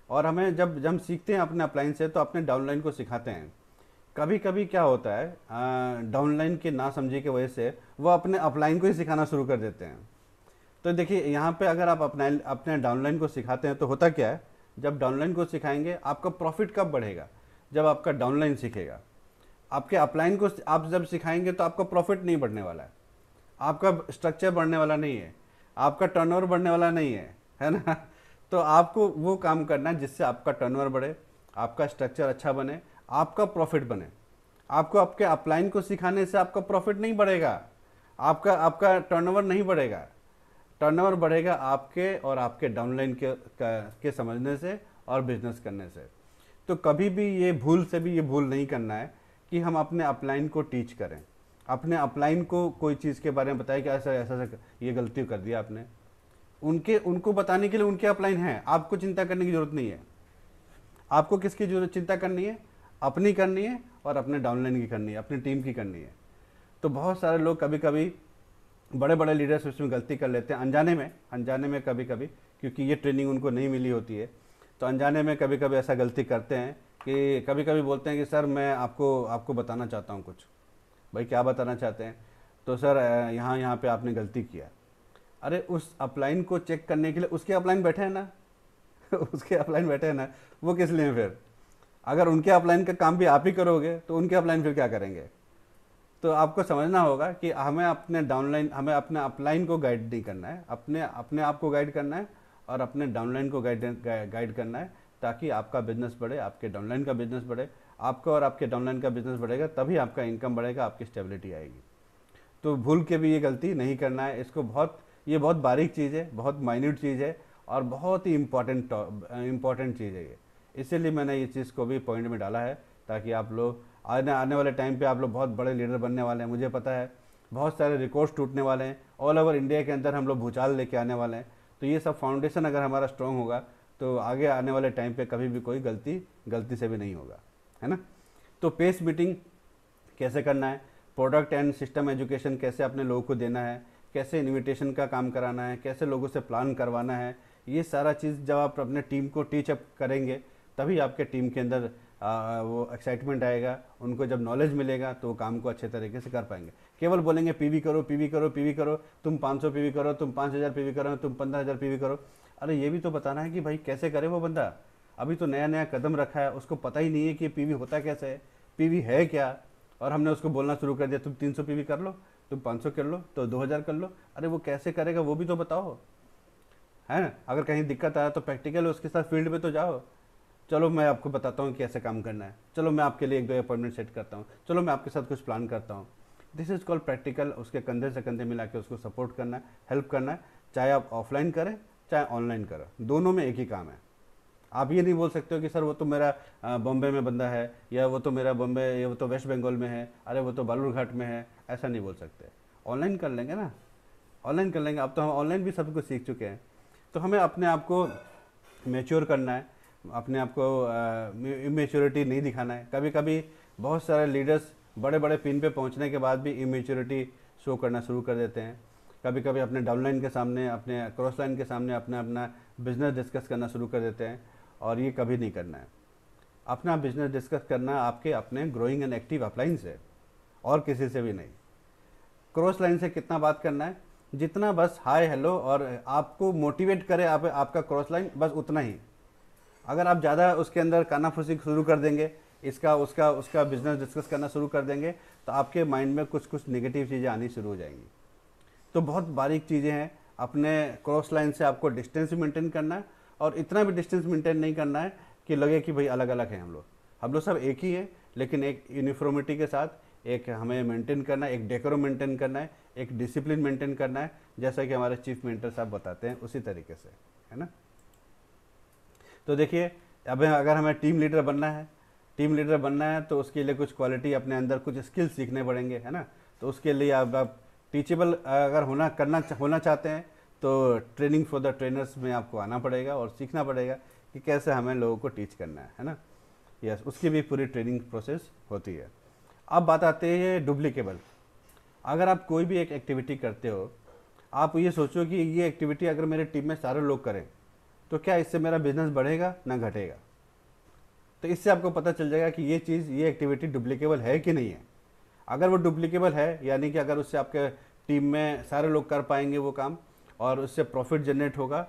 और हमें जब हम सीखते हैं अपने अपलाइन से तो अपने डाउनलाइन को सिखाते हैं। कभी कभी क्या होता है, डाउनलाइन के ना समझी की वजह से वो अपने अपलाइन को ही सिखाना शुरू कर देते हैं। तो देखिए यहाँ पे अगर आप अपने डाउनलाइन को सिखाते हैं तो होता क्या है, जब डाउनलाइन को सिखाएंगे आपका प्रॉफिट कब बढ़ेगा, जब आपका डाउनलाइन सीखेगा। आपके अपलाइन को आप जब सिखाएंगे तो आपका प्रॉफिट नहीं बढ़ने वाला है, आपका स्ट्रक्चर बढ़ने वाला नहीं है, आपका टर्नओवर बढ़ने वाला नहीं है ना। तो आपको वो काम करना है जिससे आपका टर्नओवर बढ़े, आपका स्ट्रक्चर अच्छा बने, आपका प्रॉफिट बने। आपको आपके अपलाइन को सिखाने से आपका प्रॉफिट नहीं बढ़ेगा, आपका टर्नओवर नहीं बढ़ेगा। टर्नओवर बढ़ेगा आपके और आपके डाउनलाइन के समझने से और बिजनेस करने से। तो कभी भी ये भूल नहीं करना है कि हम अपने अपलाइन को टीच करें, अपने अपलाइन को कोई चीज़ के बारे में बताएं कि ऐसा ऐसा ये गलती कर दिया आपने। उनको बताने के लिए उनके अपलाइन हैं, आपको चिंता करने की ज़रूरत नहीं है। आपको किसकी जरूरत चिंता करनी है? अपनी करनी है और अपने डाउनलाइन की करनी है, अपनी टीम की करनी है। तो बहुत सारे लोग कभी कभी बड़े बड़े लीडर्स उसमें गलती कर लेते हैं, अनजाने में कभी कभी, क्योंकि ये ट्रेनिंग उनको नहीं मिली होती है। तो अनजाने में कभी कभी ऐसा गलती करते हैं कि कभी कभी बोलते हैं कि सर मैं आपको बताना चाहता हूँ कुछ। भाई क्या बताना चाहते हैं? तो सर यहाँ पे आपने गलती किया। अरे उस अपलाइन को चेक करने के लिए उसके अपलाइन बैठे हैं ना उसके अपलाइन बैठे हैं ना, वो किस लिए फिर? अगर उनके अपलाइन का काम भी आप ही करोगे तो उनके अपलाइन फिर क्या करेंगे? तो आपको समझना होगा कि हमें अपने डाउनलाइन, हमें अपने अपलाइन को गाइड नहीं करना है, अपने अपने आप को गाइड करना है और अपने डाउनलाइन को गाइड करना है, ताकि आपका बिजनेस बढ़े, आपके डाउनलाइन का बिजनेस बढ़े। आपका और आपके डाउनलाइन का बिजनेस बढ़ेगा तभी आपका इनकम बढ़ेगा, आपकी स्टेबिलिटी आएगी। तो भूल के भी ये गलती नहीं करना है। इसको बहुत, ये बहुत बारीक चीज़ है, बहुत माइन्यूट चीज़ है और बहुत ही इम्पॉर्टेंट चीज़ है ये। इसीलिए मैंने ये चीज़ को भी पॉइंट में डाला है, ताकि आप लोग आने आने वाले टाइम पे आप लोग बहुत बड़े लीडर बनने वाले हैं। मुझे पता है बहुत सारे रिकॉर्ड्स टूटने वाले हैं, ऑल ओवर इंडिया के अंदर हम लोग भूचाल लेके आने वाले हैं। तो ये सब फाउंडेशन अगर हमारा स्ट्रॉन्ग होगा तो आगे आने वाले टाइम पे कभी भी कोई गलती से भी नहीं होगा, है ना। तो पेस मीटिंग कैसे करना है, प्रोडक्ट एंड सिस्टम एजुकेशन कैसे अपने लोगों को देना है, कैसे इनविटेशन का काम कराना है, कैसे लोगों से प्लान करवाना है, ये सारा चीज़ जब आप अपने टीम को टीच अप करेंगे तभी आपके टीम के अंदर वो एक्साइटमेंट आएगा। उनको जब नॉलेज मिलेगा तो वो काम को अच्छे तरीके से कर पाएंगे। केवल बोलेंगे पीवी करो, पीवी करो, पीवी करो, तुम 500 पीवी करो, तुम 5000 पीवी करो, तुम 15000 पीवी करो। अरे ये भी तो बताना है कि भाई कैसे करे वो बंदा। अभी तो नया नया कदम रखा है, उसको पता ही नहीं है कि पीवी होता कैसे है, पीवी है क्या, और हमने उसको बोलना शुरू कर दिया तुम 300 पीवी कर लो, तुम 500 कर लो, तो 2000 कर लो। अरे वो कैसे करेगा वो भी तो बताओ, है ना। अगर कहीं दिक्कत आया तो प्रैक्टिकल उसके साथ फील्ड में तो जाओ। चलो मैं आपको बताता हूँ कैसे काम करना है, चलो मैं आपके लिए 1-2 अपॉइंटमेंट सेट करता हूँ, चलो मैं आपके साथ कुछ प्लान करता हूँ। This is called practical. उसके कंधे से कंधे मिला के उसको सपोर्ट करना है, हेल्प करना है, चाहे आप ऑफलाइन करें चाहे ऑनलाइन करें, दोनों में एक ही काम है। आप ये नहीं बोल सकते हो कि सर वो तो मेरा बॉम्बे में बंदा है, या वो तो मेरा बॉम्बे, या वो तो वेस्ट बंगाल में है, अरे वो तो बालूरघाट में है, ऐसा नहीं बोल सकते। ऑनलाइन कर लेंगे ना, ऑनलाइन कर लेंगे। अब तो हम ऑनलाइन भी सब कुछ सीख चुके हैं। तो हमें अपने आप को मैच्योर करना है, अपने आप को इमेच्योरिटी नहीं दिखाना है। कभी कभी बहुत सारे लीडर्स बड़े बड़े पिन पे पहुंचने के बाद भी इमेच्योरिटी शो करना शुरू कर देते हैं। कभी कभी अपने डाउनलाइन के सामने, अपने क्रॉस लाइन के सामने अपना अपना बिजनेस डिस्कस करना शुरू कर देते हैं, और ये कभी नहीं करना है। अपना बिजनेस डिस्कस करना आपके अपने ग्रोइंग एंड एक्टिव अपलाइन से, और किसी से भी नहीं। क्रॉस लाइन से कितना बात करना है, जितना बस हाय हेलो और आपको मोटिवेट करे आपका क्रॉस लाइन, बस उतना ही। अगर आप ज़्यादा उसके अंदर कानाफूसी शुरू कर देंगे, इसका उसका उसका बिजनेस डिस्कस करना शुरू कर देंगे, तो आपके माइंड में कुछ कुछ नेगेटिव चीज़ें आनी शुरू हो जाएंगी। तो बहुत बारीक चीज़ें हैं। अपने क्रॉस लाइन से आपको डिस्टेंस भी मेंटेन करना है, और इतना भी डिस्टेंस मेंटेन नहीं करना है कि लगे कि भाई अलग अलग हैं हम लोग सब एक ही हैं, लेकिन एक यूनिफॉर्मिटी के साथ एक हमें मेंटेन करना है, एक डेकोरम मेंटेन करना है, एक डिसिप्लिन मेंटेन करना है, जैसा कि हमारे चीफ मेंटर साहब बताते हैं उसी तरीके से, है ना। तो देखिए, अब अगर हमें टीम लीडर बनना है, तो उसके लिए कुछ क्वालिटी अपने अंदर, कुछ स्किल्स सीखने पड़ेंगे, है ना। तो उसके लिए आप टीचेबल अगर होना चाहते हैं तो ट्रेनिंग फॉर द ट्रेनर्स में आपको आना पड़ेगा और सीखना पड़ेगा कि कैसे हमें लोगों को टीच करना है ना। यस, उसकी भी पूरी ट्रेनिंग प्रोसेस होती है। अब बात आती है डुप्लीकेबल। अगर आप कोई भी एक एक्टिविटी करते हो, आप ये सोचो कि ये एक्टिविटी अगर मेरे टीम में सारे लोग करें तो क्या इससे मेरा बिजनेस बढ़ेगा ना घटेगा। तो इससे आपको पता चल जाएगा कि ये एक्टिविटी डुप्लीकेबल है कि नहीं है। अगर वो डुप्लीकेबल है, यानी कि अगर उससे आपके टीम में सारे लोग कर पाएंगे वो काम और उससे प्रॉफिट जनरेट होगा,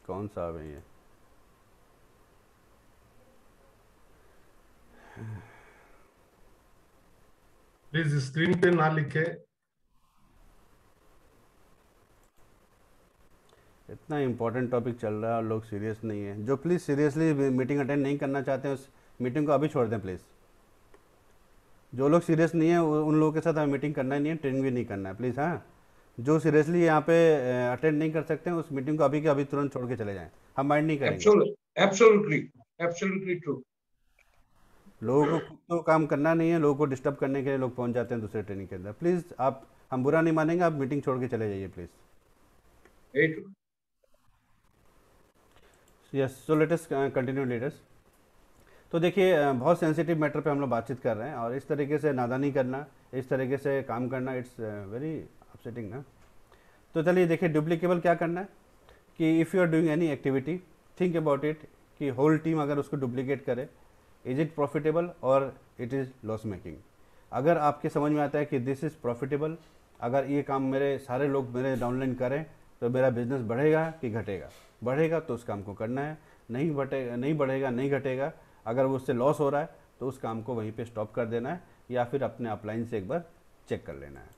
कौन सा है ये, प्लीज स्क्रीन पे ना लिखे। इतना इंपॉर्टेंट टॉपिक चल रहा है और लोग सीरियस नहीं है। जो प्लीज़ सीरियसली मीटिंग अटेंड नहीं करना चाहते हैं उस मीटिंग को अभी छोड़ दें प्लीज़। जो लोग सीरियस नहीं है उन लोगों के साथ हमें मीटिंग करना ही नहीं है, ट्रेनिंग भी नहीं करना है प्लीज़। हाँ, जो सीरियसली यहाँ पे अटेंड नहीं कर सकते हैं उस मीटिंग को अभी के अभी तुरंत छोड़ के चले जाएं, हम माइंड नहीं करेंगे। Absolutely true. लोगों को खुद तो काम करना नहीं है, लोगों को डिस्टर्ब करने के लिए लोग पहुँच जाते हैं दूसरे ट्रेनिंग के अंदर। प्लीज़ आप, हम बुरा नहीं मानेंगे, आप मीटिंग छोड़ के चले जाइए please. Very true. Yes, so let us continue leaders. तो देखिए, बहुत सेंसिटिव मैटर पे हम लोग बातचीत कर रहे हैं, और इस तरीके से नादानी करना, इस तरीके से काम करना, इट्स वेरी अपसेटिंग ना। तो चलिए देखिए, डुप्लीकेबल क्या करना है कि if you are doing any activity, think about it कि होल टीम अगर उसको डुप्लीकेट करे, इज इट प्रॉफिटेबल और इट इज़ लॉस मेकिंग। अगर आपके समझ में आता है कि दिस इज़ प्रॉफिटेबल, अगर ये काम मेरे सारे लोग मेरे डाउनलाइन करें तो मेरा बिजनेस बढ़ेगा कि घटेगा, बढ़ेगा तो उस काम को करना है, नहीं बढ़ेगा नहीं घटेगा, अगर वो उससे लॉस हो रहा है तो उस काम को वहीं पे स्टॉप कर देना है या फिर अपने अपलाइन से एक बार चेक कर लेना है।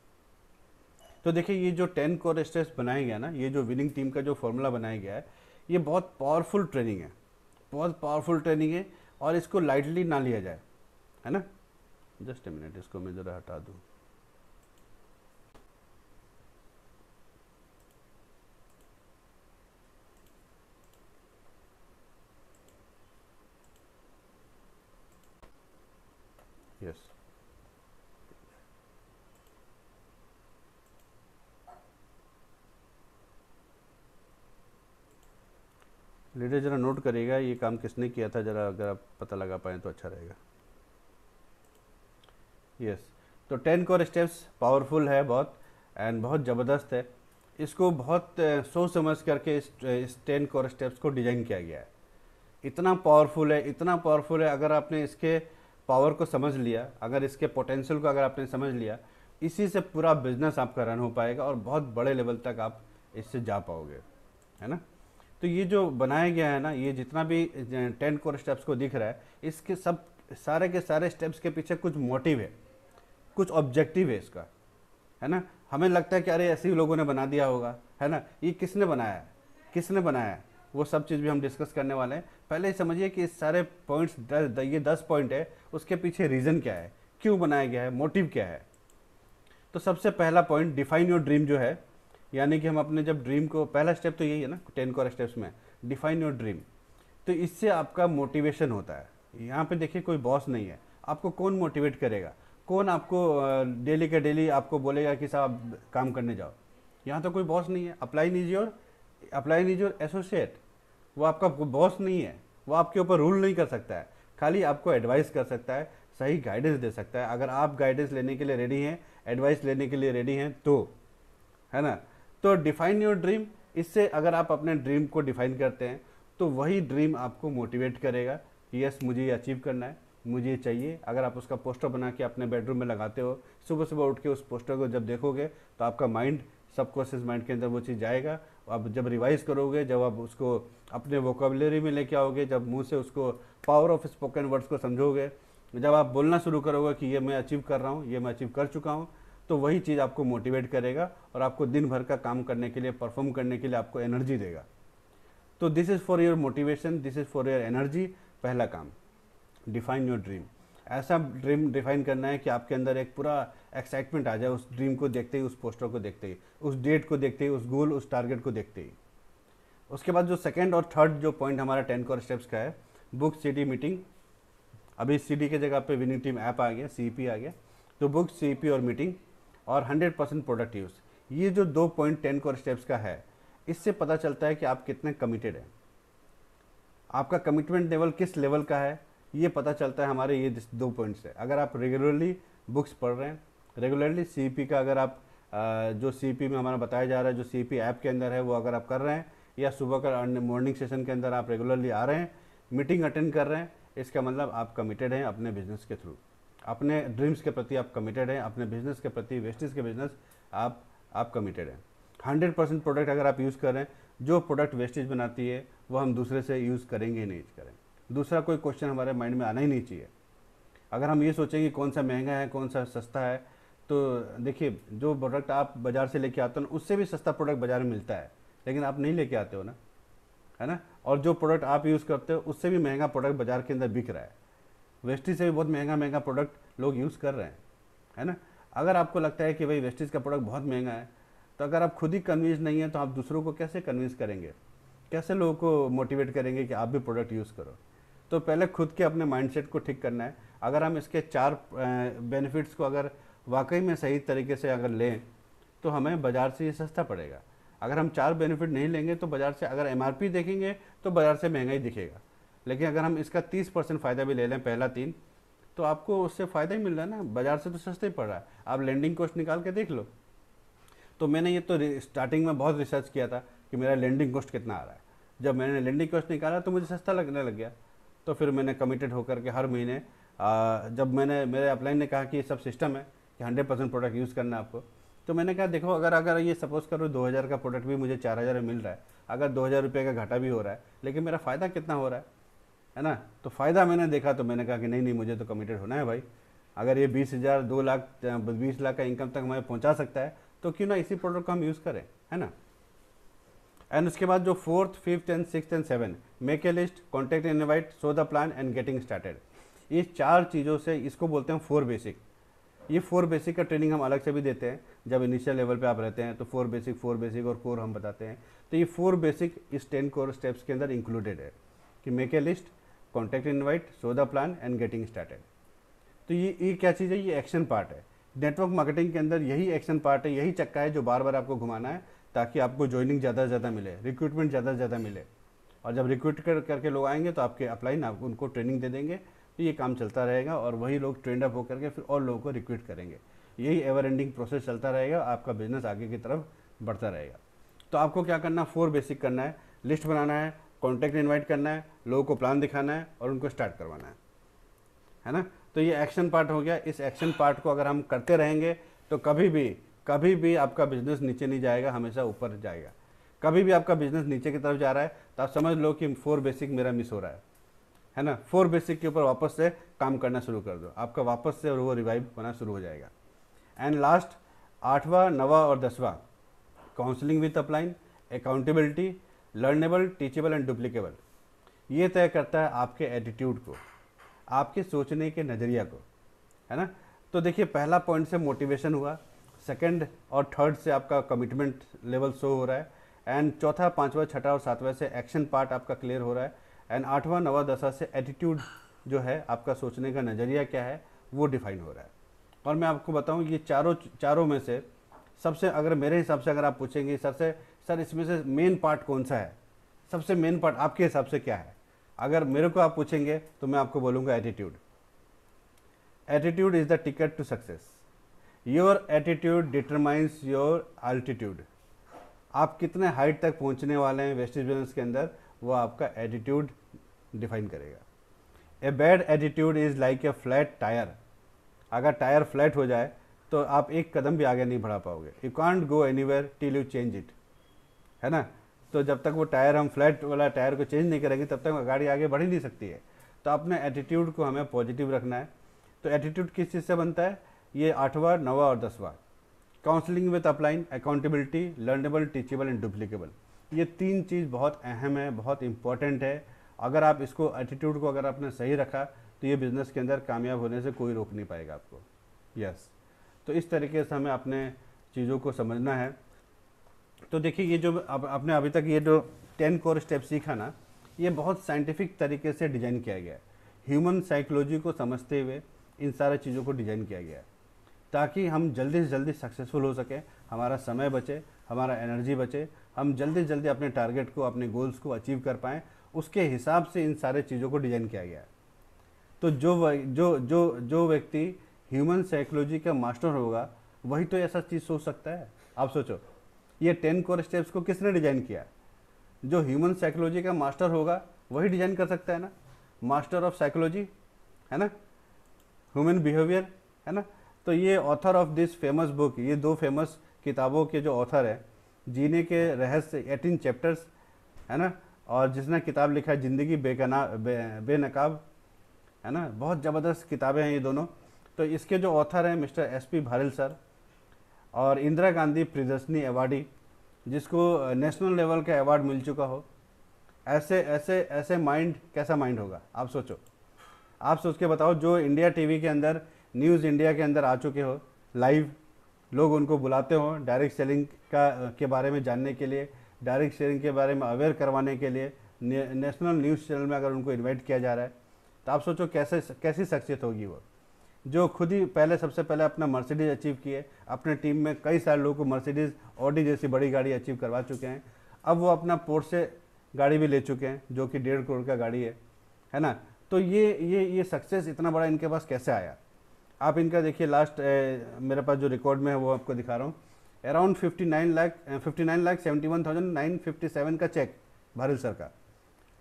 तो देखिए ये जो 10 कोर स्टेप्स बनाया गया ना, ये जो विनिंग टीम का जो फॉर्मूला बनाया गया है, ये बहुत पावरफुल ट्रेनिंग है, बहुत पावरफुल ट्रेनिंग है और इसको लाइटली ना लिया जाए, है ना। जस्ट ए मिनट, इसको मैं ज़रा हटा दूँ। यस, लीडर ज़रा नोट करिएगा ये काम किसने किया था, ज़रा अगर आप पता लगा पाएँ तो अच्छा रहेगा। यस, तो 10 कोर स्टेप्स पावरफुल है बहुत एंड बहुत ज़बरदस्त है। इसको बहुत सोच समझ करके इस 10 कोर स्टेप्स को डिज़ाइन किया गया है। इतना पावरफुल है, इतना पावरफुल है, अगर आपने इसके पावर को समझ लिया, अगर इसके पोटेंशियल को अगर आपने समझ लिया, इसी से पूरा बिजनेस आपका रन हो पाएगा और बहुत बड़े लेवल तक आप इससे जा पाओगे, है ना। तो ये जो बनाया गया है ना, ये जितना भी 10 कोर स्टेप्स को दिख रहा है, इसके सब सारे के सारे स्टेप्स के पीछे कुछ मोटिव है, कुछ ऑब्जेक्टिव है इसका, है ना। हमें लगता है कि अरे ऐसे ही लोगों ने बना दिया होगा, है ना। ये किसने बनाया है, किसने बनाया है, वो सब चीज़ भी हम डिस्कस करने वाले हैं। पहले ही समझिए कि इस सारे पॉइंट्स ये 10 पॉइंट है, उसके पीछे रीज़न क्या है, क्यों बनाया गया है, मोटिव क्या है। तो सबसे पहला पॉइंट डिफाइन योर ड्रीम जो है, यानी कि हम अपने जब ड्रीम को, पहला स्टेप तो यही है ना 10 कोर स्टेप्स में, डिफाइन योर ड्रीम। तो इससे आपका मोटिवेशन होता है। यहाँ पे देखिए कोई बॉस नहीं है, आपको कौन मोटिवेट करेगा, कौन आपको डेली के डेली आपको बोलेगा कि साहब काम करने जाओ। यहाँ तो कोई बॉस नहीं है। अप्लाई इज योर एसोसिएट, वो आपका बॉस नहीं है, वो आपके ऊपर रूल नहीं कर सकता है, खाली आपको एडवाइस कर सकता है, सही गाइडेंस दे सकता है। अगर आप गाइडेंस लेने के लिए रेडी हैं, एडवाइस लेने के लिए रेडी हैं तो, है ना। तो डिफाइन योर ड्रीम, इससे अगर आप अपने ड्रीम को डिफाइन करते हैं तो वही ड्रीम आपको मोटिवेट करेगा कि यस मुझे ये अचीव करना है, मुझे ये चाहिए। अगर आप उसका पोस्टर बना के अपने बेडरूम में लगाते हो, सुबह सुबह उठ के उस पोस्टर को जब देखोगे तो आपका माइंड, सबकॉन्शियस माइंड के अंदर वो चीज़ जाएगा। आप जब रिवाइज करोगे, जब आप उसको अपने वोकेबलरी में लेके आओगे, जब मुंह से उसको पावर ऑफ स्पोकन वर्ड्स को समझोगे, जब आप बोलना शुरू करोगे कि ये मैं अचीव कर रहा हूँ, ये मैं अचीव कर चुका हूँ, तो वही चीज़ आपको मोटिवेट करेगा और आपको दिन भर का काम करने के लिए, परफॉर्म करने के लिए आपको एनर्जी देगा। तो this is for your motivation, this is for your energy. पहला काम, डिफाइन योर ड्रीम। ऐसा ड्रीम डिफाइन करना है कि आपके अंदर एक पूरा एक्साइटमेंट आ जाए उस ड्रीम को देखते ही, उस पोस्टर को देखते ही, उस डेट को देखते ही, उस गोल, उस टारगेट को देखते ही। उसके बाद जो सेकंड और थर्ड जो पॉइंट हमारा 10 कोर स्टेप्स का है, बुक सीडी मीटिंग। अभी सीडी के जगह पे विनिंग टीम ऐप आ गया, सीईपी आ गया, तो बुक, सीईपी और मीटिंग और 100% प्रोडक्ट यूज़। ये जो 2 पॉइंट 10 कोर स्टेप्स का है, इससे पता चलता है कि आप कितने कमिटेड हैं, आपका कमिटमेंट लेवल किस लेवल का है, ये पता चलता है हमारे ये 2 पॉइंट से। अगर आप रेगुलरली बुक्स पढ़ रहे हैं, रेगुलरली सीईपी का अगर आप जो सीईपी में हमारा बताया जा रहा है, जो सीईपी ऐप के अंदर है, वो अगर आप कर रहे हैं, या सुबह का मॉर्निंग सेशन के अंदर आप रेगुलरली आ रहे हैं, मीटिंग अटेंड कर रहे हैं, इसका मतलब आप कमिटेड हैं अपने बिजनेस के थ्रू, अपने ड्रीम्स के प्रति आप कमिटेड हैं, अपने बिजनेस के प्रति, वेस्टेज के बिजनेस आप कमिटेड हैं। 100% प्रोडक्ट अगर आप यूज़ कर रहे हैं, जो प्रोडक्ट वेस्टेज बनाती है वो हम दूसरे से यूज़ करेंगे ही नहीं करें। दूसरा कोई क्वेश्चन हमारे माइंड में आना ही नहीं चाहिए। अगर हम ये सोचेंगे कौन सा महंगा है, कौन सा सस्ता है, तो देखिए जो प्रोडक्ट आप बाज़ार से लेके आते हो ना, उससे भी सस्ता प्रोडक्ट बाज़ार में मिलता है, लेकिन आप नहीं लेके आते हो ना, है ना। और जो प्रोडक्ट आप यूज़ करते हो उससे भी महंगा प्रोडक्ट बाज़ार के अंदर बिक रहा है। वेस्टेज से भी बहुत महंगा प्रोडक्ट लोग यूज़ कर रहे हैं, है ना। अगर आपको लगता है कि भाई वेस्टेज का प्रोडक्ट बहुत महंगा है, तो अगर आप खुद ही कन्विंस नहीं है तो आप दूसरों को कैसे कन्विंस करेंगे, कैसे लोगों को मोटिवेट करेंगे कि आप भी प्रोडक्ट यूज़ करो। तो पहले खुद के अपने माइंडसेट को ठीक करना है। अगर हम इसके 4 बेनिफिट्स को अगर वाकई में सही तरीके से अगर लें तो हमें बाज़ार से ये सस्ता पड़ेगा। अगर हम 4 बेनिफिट नहीं लेंगे तो बाज़ार से, अगर एमआरपी देखेंगे तो बाज़ार से महंगा ही दिखेगा, लेकिन अगर हम इसका 30% फ़ायदा भी ले लें, पहला 3, तो आपको उससे फ़ायदा ही मिल रहा है ना, बाज़ार से तो सस्ता ही पड़ रहा है। आप लैंडिंग कॉस्ट निकाल के देख लो। तो मैंने ये तो स्टार्टिंग में बहुत रिसर्च किया था कि मेरा लैंडिंग कॉस्ट कितना आ रहा है। जब मैंने लैंडिंग कॉस्ट निकाला तो मुझे सस्ता लगने लग गया। तो फिर मैंने कमिटेड होकर के हर महीने, जब मेरे अपलाइन ने कहा कि ये सब सिस्टम है कि 100% प्रोडक्ट यूज़ करना है आपको, तो मैंने कहा देखो अगर ये सपोज़ करो 2000 का प्रोडक्ट भी मुझे 4000 में मिल रहा है, अगर 2,000 रुपये का घाटा भी हो रहा है, लेकिन मेरा फ़ायदा कितना हो रहा है ना। तो फ़ायदा मैंने देखा तो मैंने कहा कि नहीं नहीं, मुझे तो कमिटेड होना है भाई। अगर ये 20,000 2 लाख 20 लाख का इनकम तक हमें पहुंचा सकता है तो क्यों ना इसी प्रोडक्ट को हम यूज़ करें, है ना। एंड उसके बाद जो 4th, 5th and 6th and 7, make a list, contact invite, show the plan and getting started, ये 4 चीज़ों से, इसको बोलते हैं 4 बेसिक। ये 4 बेसिक का ट्रेनिंग हम अलग से भी देते हैं, जब इनिशियल लेवल पे आप रहते हैं तो 4 बेसिक और कोर हम बताते हैं। तो ये 4 बेसिक इस 10 कोर स्टेप्स के अंदर इंक्लूडेड है कि make a list, contact invite, show the plan and getting started. तो ये क्या चीज़ है, ये एक्शन पार्ट है। नेटवर्क मार्केटिंग के अंदर यही एक्शन पार्ट है, यही चक्का है जो बार बार आपको घुमाना है ताकि आपको ज्वाइनिंग ज़्यादा से ज़्यादा मिले, रिक्रूटमेंट ज़्यादा से ज़्यादा मिले। और जब रिक्रूट करके लोग आएंगे तो आपके अपलाइन आप उनको ट्रेनिंग दे देंगे, तो ये काम चलता रहेगा और वही लोग ट्रेंड अप होकर के फिर और लोगों को रिक्रूट करेंगे। यही एवर एंडिंग प्रोसेस चलता रहेगा, आपका बिजनेस आगे की तरफ बढ़ता रहेगा। तो आपको क्या करना है, 4 बेसिक करना है, लिस्ट बनाना है, कॉन्टैक्ट इन्वाइट करना है, लोगों को प्लान दिखाना है और उनको स्टार्ट करवाना है ना। तो ये एक्शन पार्ट हो गया। इस एक्शन पार्ट को अगर हम करते रहेंगे तो कभी भी आपका बिजनेस नीचे नहीं जाएगा, हमेशा ऊपर जाएगा। कभी भी आपका बिजनेस नीचे की तरफ जा रहा है तो आप समझ लो कि 4 बेसिक मेरा मिस हो रहा है ना। 4 बेसिक के ऊपर वापस से काम करना शुरू कर दो, आपका वापस से और वो रिवाइव होना शुरू हो जाएगा। एंड लास्ट 8वां, 9वां और 10वां, counselling with upline, accountability, learnable, teachable and duplicable. ये तय करता है आपके एटीट्यूड को, आपके सोचने के नज़रिया को, है ना। तो देखिए, पहला पॉइंट से मोटिवेशन हुआ, सेकंड और थर्ड से आपका कमिटमेंट लेवल शो हो रहा है, एंड चौथा, 5वां, 6वां और 7वां से एक्शन पार्ट आपका क्लियर हो रहा है, एंड 8वां, 9वां, 10वां से एटीट्यूड जो है, आपका सोचने का नज़रिया क्या है वो डिफाइन हो रहा है। और मैं आपको बताऊं, ये चारों में से सबसे, अगर मेरे हिसाब से अगर आप पूछेंगे सर इसमें से मेन पार्ट कौन सा है, सबसे मेन पार्ट आपके हिसाब से क्या है, अगर मेरे को आप पूछेंगे तो मैं आपको बोलूँगा attitude. Attitude is the ticket to success. Your attitude determines your altitude. आप कितने हाइट तक पहुंचने वाले हैं वेस्टेज बिजनेस के अंदर, वो आपका एटीट्यूड डिफाइन करेगा। A bad attitude is like a flat tyre. अगर टायर फ्लैट हो जाए तो आप एक कदम भी आगे नहीं बढ़ा पाओगे। You can't go anywhere till you change it, है ना। तो जब तक वो टायर, हम फ्लैट वाला टायर को चेंज नहीं करेंगे तब तक गाड़ी आगे बढ़ ही नहीं सकती है। तो अपने एटीट्यूड को हमें पॉजिटिव रखना है। तो एटीट्यूड किस चीज़ से बनता है, ये 8वां, 9वां और 10वां, counselling with upline, accountability, learnable, teachable and duplicable. ये 3 चीज़ बहुत अहम है, बहुत इंपॉर्टेंट है। अगर आप इसको, एटीट्यूड को अगर आपने सही रखा तो ये बिज़नेस के अंदर कामयाब होने से कोई रोक नहीं पाएगा आपको। यस, तो इस तरीके से हमें अपने चीज़ों को समझना है। तो देखिए, ये जो आपने अभी तक ये जो 10 कोर स्टेप सीखा ना, ये बहुत साइंटिफिक तरीके से डिज़ाइन किया गया है। ह्यूमन साइकोलॉजी को समझते हुए इन सारे चीज़ों को डिज़ाइन किया गया है ताकि हम जल्दी से जल्दी सक्सेसफुल हो सकें, हमारा समय बचे, हमारा एनर्जी बचे, हम जल्दी से जल्दी अपने टारगेट को, अपने गोल्स को अचीव कर पाएँ। उसके हिसाब से इन सारे चीज़ों को डिज़ाइन किया गया है। तो जो व्यक्ति ह्यूमन साइकोलॉजी का मास्टर होगा वही तो ऐसा चीज़ सोच सकता है। आप सोचो, ये 10 कोर स्टेप्स को किसने डिज़ाइन किया? जो ह्यूमन साइकोलॉजी का मास्टर होगा वही डिज़ाइन कर सकता है ना, मास्टर ऑफ साइकोलॉजी, है ना, ह्यूमन बिहेवियर, है ना। तो ये author of this famous book, ये 2 फेमस किताबों के जो ऑथर है, जीने के रहस्य 18 चैप्टर्स, है ना, और जिसने किताब लिखा है ज़िंदगी बेनकाब, है ना, बहुत ज़बरदस्त किताबें हैं ये दोनों। तो इसके जो ऑथर हैं मिस्टर SP भारेल सर और इंदिरा गांधी प्रियदर्शनी अवार्डी, जिसको नेशनल लेवल का अवार्ड मिल चुका हो। ऐसे माइंड, कैसा माइंड होगा आप सोचो, आप सोच के बताओ। जो इंडिया टीवी के अंदर, न्यूज़ इंडिया के अंदर आ चुके हो लाइव, लोग उनको बुलाते हो डायरेक्ट सेलिंग के बारे में जानने के लिए, डायरेक्ट सेलिंग के बारे में अवेयर करवाने के लिए नेशनल न्यूज़ चैनल में अगर उनको इन्वाइट किया जा रहा है, तो आप सोचो कैसी शख्सियत होगी वो, जो खुद ही सबसे पहले अपना मर्सिडीज़ अचीव किए, अपने टीम में कई सारे लोगों को मर्सिडीज़, ऑडी जैसी बड़ी गाड़ी अचीव करवा चुके हैं। अब वो अपना पोर्शे गाड़ी भी ले चुके हैं जो कि 1.5 करोड़ का गाड़ी है ना। तो ये सक्सेस इतना बड़ा इनके पास कैसे आया? आप इनका देखिए, लास्ट मेरे पास जो रिकॉर्ड में है वो आपको दिखा रहा हूँ। अराउंड 59,71,957 का चेक भारेल सर का,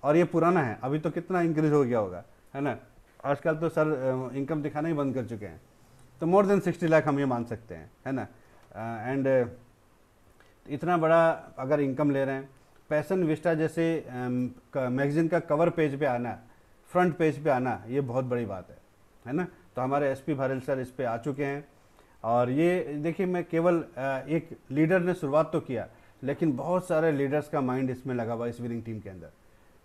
और ये पुराना है, अभी तो कितना इंक्रीज हो गया होगा, है ना। आजकल तो सर इनकम दिखाना ही बंद कर चुके हैं, तो मोर देन 60 लाख हम ये मान सकते हैं, है ना। एंड इतना बड़ा अगर इनकम ले रहे हैं पैशन विस्टा जैसे मैगजीन का कवर पेज पे आना, फ्रंट पेज पे आना, ये बहुत बड़ी बात है ना। तो हमारे एसपी भारल सर इस पे आ चुके हैं। और ये देखिए, मैं केवल एक लीडर ने शुरुआत तो किया, लेकिन बहुत सारे लीडर्स का माइंड इसमें लगा हुआ इस विनिंग टीम के अंदर।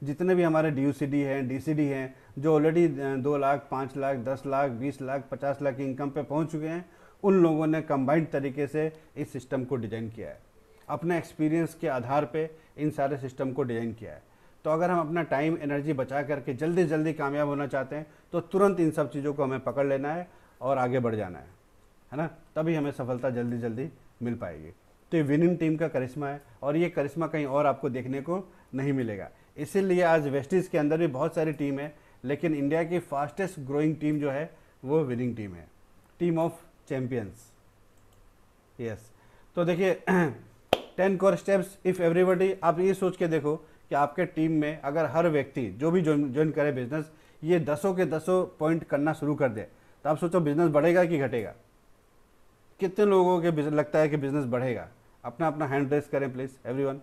जितने भी हमारे DUCD हैं, DCD हैं, जो ऑलरेडी 2 लाख, 5 लाख, 10 लाख, 20 लाख, 50 लाख की इनकम पे पहुंच चुके हैं, उन लोगों ने कंबाइंड तरीके से इस सिस्टम को डिज़ाइन किया है। अपने एक्सपीरियंस के आधार पे इन सारे सिस्टम को डिज़ाइन किया है। तो अगर हम अपना टाइम एनर्जी बचा करके जल्दी जल्दी कामयाब होना चाहते हैं, तो तुरंत इन सब चीज़ों को हमें पकड़ लेना है और आगे बढ़ जाना है ना। तभी हमें सफलता जल्दी जल्दी मिल पाएगी। तो ये विनिंग टीम का करिश्मा है, और ये करिश्मा कहीं और आपको देखने को नहीं मिलेगा। इसीलिए आज वेस्टिज के अंदर भी बहुत सारी टीम है, लेकिन इंडिया की फास्टेस्ट ग्रोइंग टीम जो है वो विनिंग टीम है, टीम ऑफ चैंपियंस। यस, तो देखिए 10 कोर स्टेप्स इफ़ एवरीबडी। आप ये सोच के देखो कि आपके टीम में अगर हर व्यक्ति जो भी ज्वाइन करे बिजनेस, ये 10 के 10 पॉइंट करना शुरू कर दे, तो आप सोचो बिजनेस बढ़ेगा कि घटेगा? कितने लोगों के लगता है कि बिजनेस बढ़ेगा? अपना अपना हैंड रेस करें प्लीज़ एवरीवन।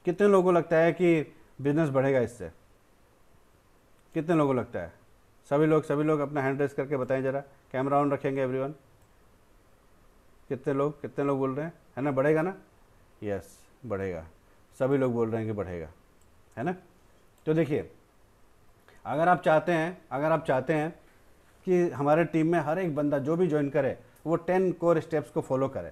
कितने लोगों को लगता है कि बिजनेस बढ़ेगा इससे? कितने लोगों को लगता है? सभी लोग अपना हैंड रेस करके बताएं ज़रा। कैमरा ऑन रखेंगे एवरीवन। कितने लोग बोल रहे हैं, है ना? बढ़ेगा ना? यस, बढ़ेगा। सभी लोग बोल रहे हैं कि बढ़ेगा, है ना। तो देखिए, अगर आप चाहते हैं कि हमारे टीम में हर एक बंदा जो भी ज्वाइन करे वो 10 कोर स्टेप्स को फॉलो करे,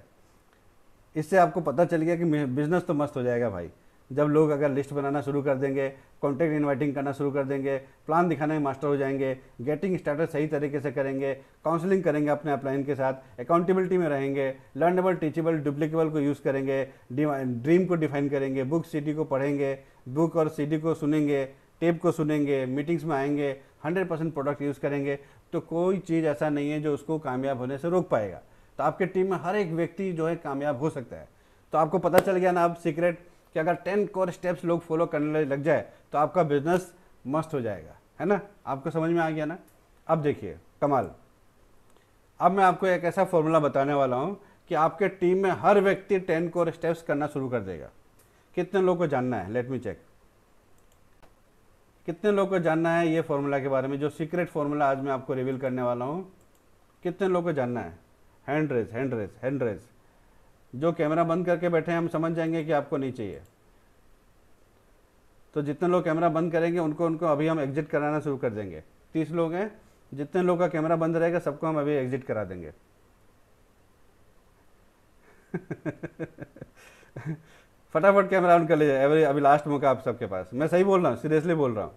इससे आपको पता चल गया कि बिजनेस तो मस्त हो जाएगा भाई। जब लोग अगर लिस्ट बनाना शुरू कर देंगे, कॉन्टैक्ट इनवाइटिंग करना शुरू कर देंगे, प्लान दिखाने में मास्टर हो जाएंगे, गेटिंग स्टार्टर सही तरीके से करेंगे, काउंसलिंग करेंगे अपने अपलाइन के साथ, अकाउंटेबिलिटी में रहेंगे, लर्नेबल, टीचेबल, डुप्लीकेबल को यूज़ करेंगे, ड्रीम को डिफाइन करेंगे, बुक CD को पढ़ेंगे, बुक और CD को सुनेंगे, टेप को सुनेंगे, मीटिंग्स में आएंगे, 100% प्रोडक्ट यूज़ करेंगे, तो कोई चीज़ ऐसा नहीं है जो उसको कामयाब होने से रोक पाएगा। तो आपके टीम में हर एक व्यक्ति जो है कामयाब हो सकता है। तो आपको पता चल गया ना अब सीक्रेट, कि अगर 10 कोर स्टेप्स लोग फॉलो करने लग जाए तो आपका बिजनेस मस्त हो जाएगा, है ना। आपको समझ में आ गया ना? अब देखिए कमाल, अब मैं आपको एक ऐसा फॉर्मूला बताने वाला हूं कि आपके टीम में हर व्यक्ति 10 कोर स्टेप्स करना शुरू कर देगा। कितने लोगों को जानना है? Let me check. कितने लोगों को जानना है ये फॉर्मूला के बारे में, जो सीक्रेट फॉर्मूला आज मैं आपको रिवील करने वाला हूं? कितने लोगों को जानना है? Hand raise. जो कैमरा बंद करके बैठे हैं, हम समझ जाएंगे कि आपको नहीं चाहिए। तो जितने लोग कैमरा बंद करेंगे उनको अभी हम एग्जिट कराना शुरू कर देंगे। 30 लोग हैं, जितने लोग का कैमरा बंद रहेगा सबको हम अभी एग्जिट करा देंगे। फटाफट कैमरा ऑन कर लीजिए। अभी लास्ट मौका आप सबके पास। मैं सही बोल रहा हूँ, सीरियसली बोल रहा हूँ।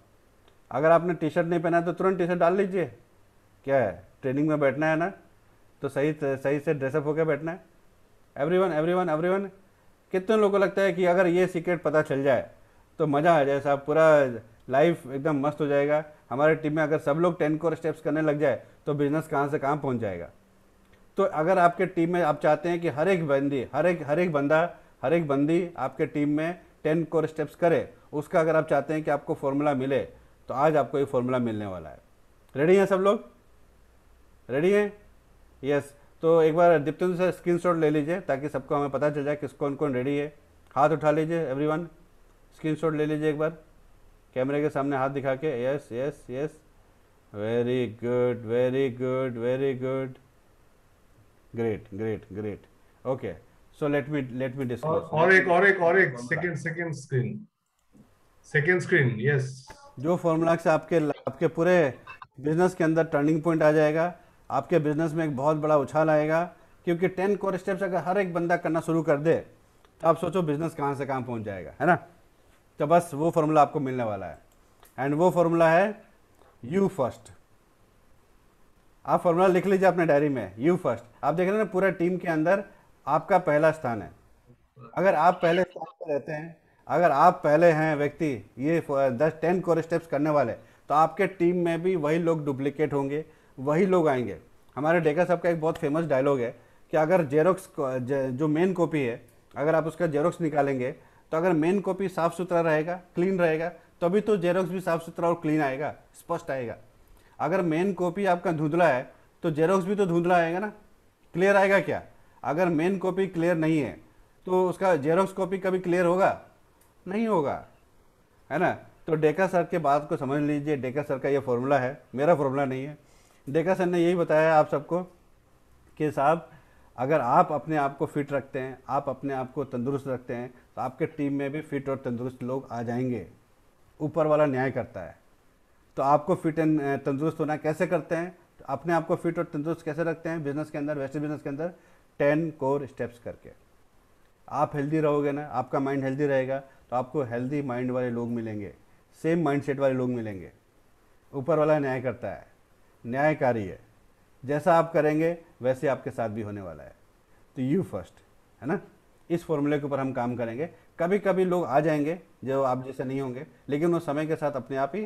अगर आपने टी-शर्ट नहीं पहना है तो तुरंत टी-शर्ट डाल लीजिए। क्या है, ट्रेनिंग में बैठना है ना, तो सही से ड्रेसअप होकर बैठना है। एवरीवन। कितने लोगों को लगता है कि अगर ये सीक्रेट पता चल जाए तो मज़ा आ जाए साहब, पूरा लाइफ एकदम मस्त हो जाएगा। हमारे टीम में अगर सब लोग 10 कोर स्टेप्स करने लग जाए तो बिजनेस कहाँ से कहाँ पहुँच जाएगा। तो अगर आपके टीम में आप चाहते हैं कि हर एक बंदी आपके टीम में 10 कोर स्टेप्स करे, उसका अगर आप चाहते हैं कि आपको फॉर्मूला मिले, तो आज आपको ये फॉर्मूला मिलने वाला है। रेडी हैं सब लोग? रेडी हैं? यस। तो एक बार दीप्ति से स्क्रीनशॉट ले लीजिए ताकि सबको हमें पता चल जाए किस कौन रेडी है। हाथ उठा लीजिए एवरीवन, स्क्रीनशॉट ले लीजिए एक बार कैमरे के सामने हाथ दिखा के। Yes. Very good. Great. Okay, so let me discuss. और एक सेकंड स्क्रीन। यस, जो फॉर्मूला से आपके पूरे बिजनेस के अंदर टर्निंग पॉइंट आ जाएगा, आपके बिजनेस में एक बहुत बड़ा उछाल आएगा। क्योंकि 10 कोर स्टेप्स अगर हर एक बंदा करना शुरू कर दे तो आप सोचो बिजनेस कहाँ से कहाँ पहुँच जाएगा, है ना। तो बस वो फॉर्मूला आपको मिलने वाला है, एंड वो फॉर्मूला है यू फर्स्ट। आप फॉर्मूला लिख लीजिए अपने डायरी में, यू फर्स्ट। आप देख रहे हैं ना, पूरा टीम के अंदर आपका पहला स्थान है। अगर आप पहले स्थान पर रहते हैं, अगर आप पहले हैं व्यक्ति ये 10 कोर स्टेप्स करने वाले, तो आपके टीम में भी वही लोग डुप्लीकेट होंगे, वही लोग आएंगे। हमारे डेका साहब का एक बहुत फेमस डायलॉग है कि अगर जेरोक्स जो मेन कॉपी है, अगर आप उसका जेरोक्स निकालेंगे, तो अगर मेन कॉपी साफ़ सुथरा रहेगा, क्लीन रहेगा, तभी तो जेरोक्स भी साफ़ सुथरा और क्लीन आएगा, स्पष्ट आएगा। अगर मेन कॉपी आपका धुंधला है तो जेरोक्स भी तो धुंधला आएगा ना, क्लियर आएगा क्या? अगर मेन कॉपी क्लियर नहीं है तो उसका जेरोक्स कॉपी कभी क्लियर होगा? नहीं होगा, है ना। तो डेका सर के बात को समझ लीजिए, डेका सर का ये फॉर्मूला है, मेरा फॉर्मूला नहीं है। डेका सर ने यही बताया आप सबको कि साहब अगर आप अपने आप को फिट रखते हैं, आप अपने आप को तंदुरुस्त रखते हैं, तो आपके टीम में भी फिट और तंदुरुस्त लोग आ जाएंगे। ऊपर वाला न्याय करता है। तो आपको फिट एंड तंदुरुस्त होना कैसे करते हैं, तो अपने आप को फिट और तंदुरुस्त कैसे रखते हैं बिजनेस के अंदर, वैसे बिजनेस के अंदर 10 कोर स्टेप्स करके। आप हेल्दी रहोगे ना, आपका माइंड हेल्दी रहेगा, तो आपको हेल्दी माइंड वाले लोग मिलेंगे, सेम माइंड सेट वाले लोग मिलेंगे। ऊपर वाला न्याय करता है, न्यायकारी है, जैसा आप करेंगे वैसे आपके साथ भी होने वाला है। तो यू फर्स्ट, है ना। इस फॉर्मूले के ऊपर हम काम करेंगे। कभी कभी लोग आ जाएंगे जो आप जैसे नहीं होंगे, लेकिन वो समय के साथ अपने आप ही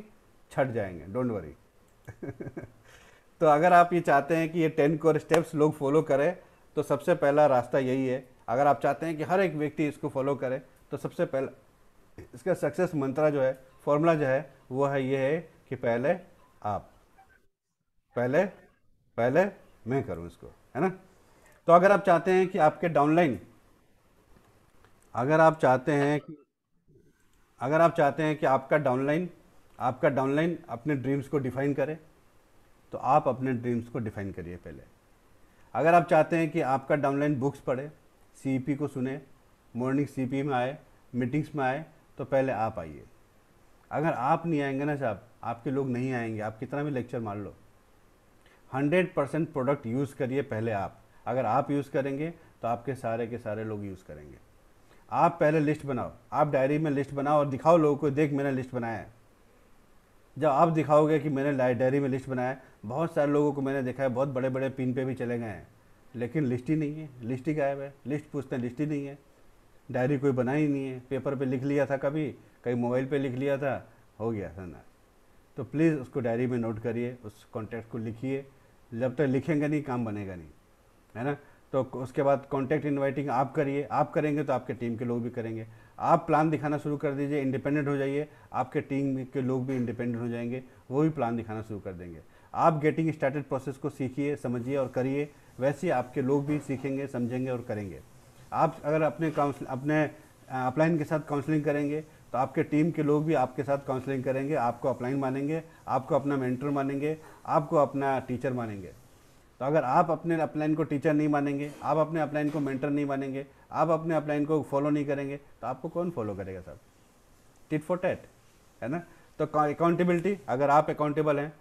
छट जाएंगे, डोंट वरी। तो अगर आप ये चाहते हैं कि ये 10 कोर स्टेप्स लोग फॉलो करें, तो सबसे पहला रास्ता यही है। अगर आप चाहते हैं कि हर एक व्यक्ति इसको फॉलो करे, तो सबसे पहला इसका सक्सेस मंत्र जो है, फॉर्मूला जो है, वो है ये है कि पहले आप, पहले पहले मैं करूं इसको, है ना। तो अगर आप चाहते हैं कि आपके डाउनलाइन, अगर आप चाहते हैं कि अगर आप चाहते हैं कि आपका डाउनलाइन अपने ड्रीम्स को डिफाइन करे, तो आप अपने ड्रीम्स को डिफाइन करिए पहले। अगर आप चाहते हैं कि आपका डाउनलाइन बुक्स पढ़े, सीईपी को सुने, मॉर्निंग सीईपी में आए, मीटिंग्स में आए, तो पहले आप आइए। अगर आप नहीं आएंगे ना साहब, आपके लोग नहीं आएंगे, आप कितना भी लेक्चर मार लो। 100% प्रोडक्ट यूज़ करिए पहले आप। अगर आप यूज़ करेंगे तो आपके सारे के सारे लोग यूज़ करेंगे। आप पहले लिस्ट बनाओ, आप डायरी में लिस्ट बनाओ और दिखाओ लोगों को, देख मैंने लिस्ट बनाया है। जब आप दिखाओगे कि मैंने डायरी में लिस्ट बनाया है, बहुत सारे लोगों को मैंने देखा है बहुत बड़े बड़े पिन पे भी चले गए हैं, लेकिन लिस्ट ही नहीं है, लिस्ट ही गायब है। लिस्ट पूछते हैं, लिस्ट ही नहीं है। डायरी कोई बना ही नहीं है, पेपर पे लिख लिया था, कभी कहीं मोबाइल पे लिख लिया था, हो गया था ना। तो प्लीज़ उसको डायरी में नोट करिए, उस कॉन्टैक्ट को लिखिए। जब तक लिखेंगे नहीं काम बनेगा नहीं, है ना। तो उसके बाद कॉन्टैक्ट इनवाइटिंग आप करिए, आप करेंगे तो आपके टीम के लोग भी करेंगे। आप प्लान दिखाना शुरू कर दीजिए, इंडिपेंडेंट हो जाइए, आपके टीम के लोग भी इंडिपेंडेंट हो जाएंगे, वो भी प्लान दिखाना शुरू कर देंगे। आप गेटिंग स्टार्टेड प्रोसेस को सीखिए, समझिए और करिए, वैसे ही आपके लोग भी सीखेंगे, समझेंगे और करेंगे। आप अगर अपने अपलाइन के साथ काउंसलिंग करेंगे, तो आपके टीम के लोग भी आपके साथ काउंसलिंग करेंगे, आपको अपलाइन मानेंगे, आपको अपना मेंटर मानेंगे, आपको अपना टीचर मानेंगे। तो अगर आप अपने अपलाइन को टीचर नहीं मानेंगे, आप अपने अपलाइन को मेंटर नहीं मानेंगे, आप अपने अपलाइन को फॉलो नहीं करेंगे, तो आपको कौन फॉलो करेगा साहब। टिट फॉर टैट, है ना। तो अकाउंटेबिलिटी, अगर आप अकाउंटेबल हैं,